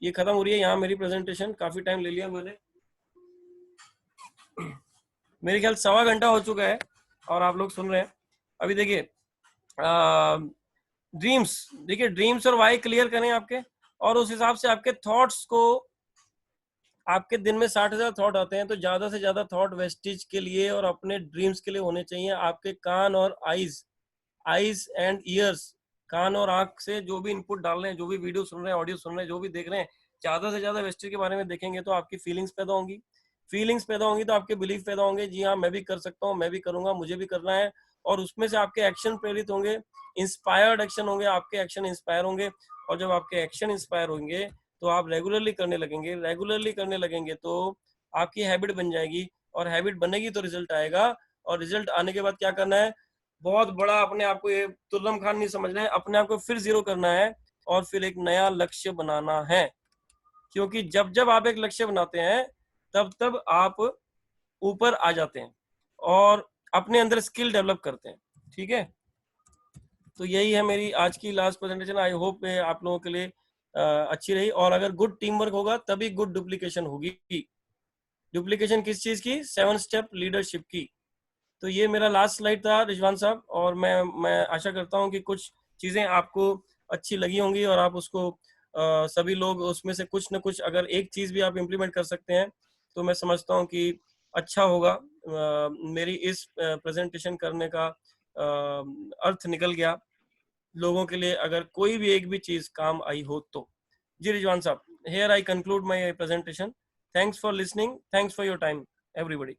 ये खत्म हो रही है यहाँ मेरी प्रेजेंटेशन, काफी टाइम ले लिया मैंने, मेरे ख्याल 1.25 घंटा हो चुका है और आप लोग सुन रहे हैं। अभी देखिए ड्रीम्स, देखिए ड्रीम्स और वाई क्लियर करें आपके, और उस हिसाब से आपके थॉट्स को, आपके दिन में 60,000 थॉट आते हैं, तो ज्यादा से ज्यादा थॉट वेस्टिज के लिए और अपने ड्रीम्स के लिए होने चाहिए। आपके कान और आईज एंड ईयर्स, कान और आंख से जो भी इनपुट डाल रहे हैं, जो भी वीडियो सुन रहे हैं, ऑडियो सुन रहे हैं, जो भी देख रहे हैं, ज्यादा से ज्यादा वेस्टेज के बारे में देखेंगे तो आपकी फीलिंग्स पैदा होंगी, तो आपके बिलीफ पैदा होंगे, जी हाँ मैं भी कर सकता हूँ, मैं भी करूंगा, मुझे भी करना है। और उसमें से आपके एक्शन प्रेरित होंगे, इंस्पायर्ड एक्शन होंगे, आपके एक्शन इंस्पायर होंगे। और जब आपके एक्शन इंस्पायर होंगे तो आप रेगुलरली करने लगेंगे तो आपकी हैबिट बन जाएगी, और हैबिट बनेगी तो रिजल्ट आएगा। और रिजल्ट आने के बाद क्या करना है, बहुत बड़ा, अपने आप को ये तुर्रम खान नहीं समझना है, अपने आप को फिर जीरो करना है और फिर एक नया लक्ष्य बनाना है। क्योंकि जब जब आप एक लक्ष्य बनाते हैं तब तब आप ऊपर आ जाते हैं और अपने अंदर स्किल डेवलप करते हैं। ठीक है, तो यही है मेरी आज की लास्ट प्रेजेंटेशन। आई होप आप लोगों के लिए अच्छी रही, और अगर गुड टीम वर्क होगा तभी गुड डुप्लीकेशन होगी। डुप्लीकेशन किस चीज की, 7 स्टेप लीडरशिप की। तो ये मेरा लास्ट स्लाइड था रिजवान साहब, और मैं आशा करता हूँ कि कुछ चीजें आपको अच्छी लगी होंगी और आप उसको सभी लोग उसमें से कुछ न कुछ, अगर एक चीज भी आप इम्प्लीमेंट कर सकते हैं तो मैं समझता हूँ कि अच्छा होगा। मेरी इस प्रेजेंटेशन करने का अर्थ निकल गया लोगों के लिए, अगर कोई भी एक भी चीज काम आई हो तो। जी रिजवान साहब, here I conclude my presentation. Thanks for listening. Thanks for your time, everybody.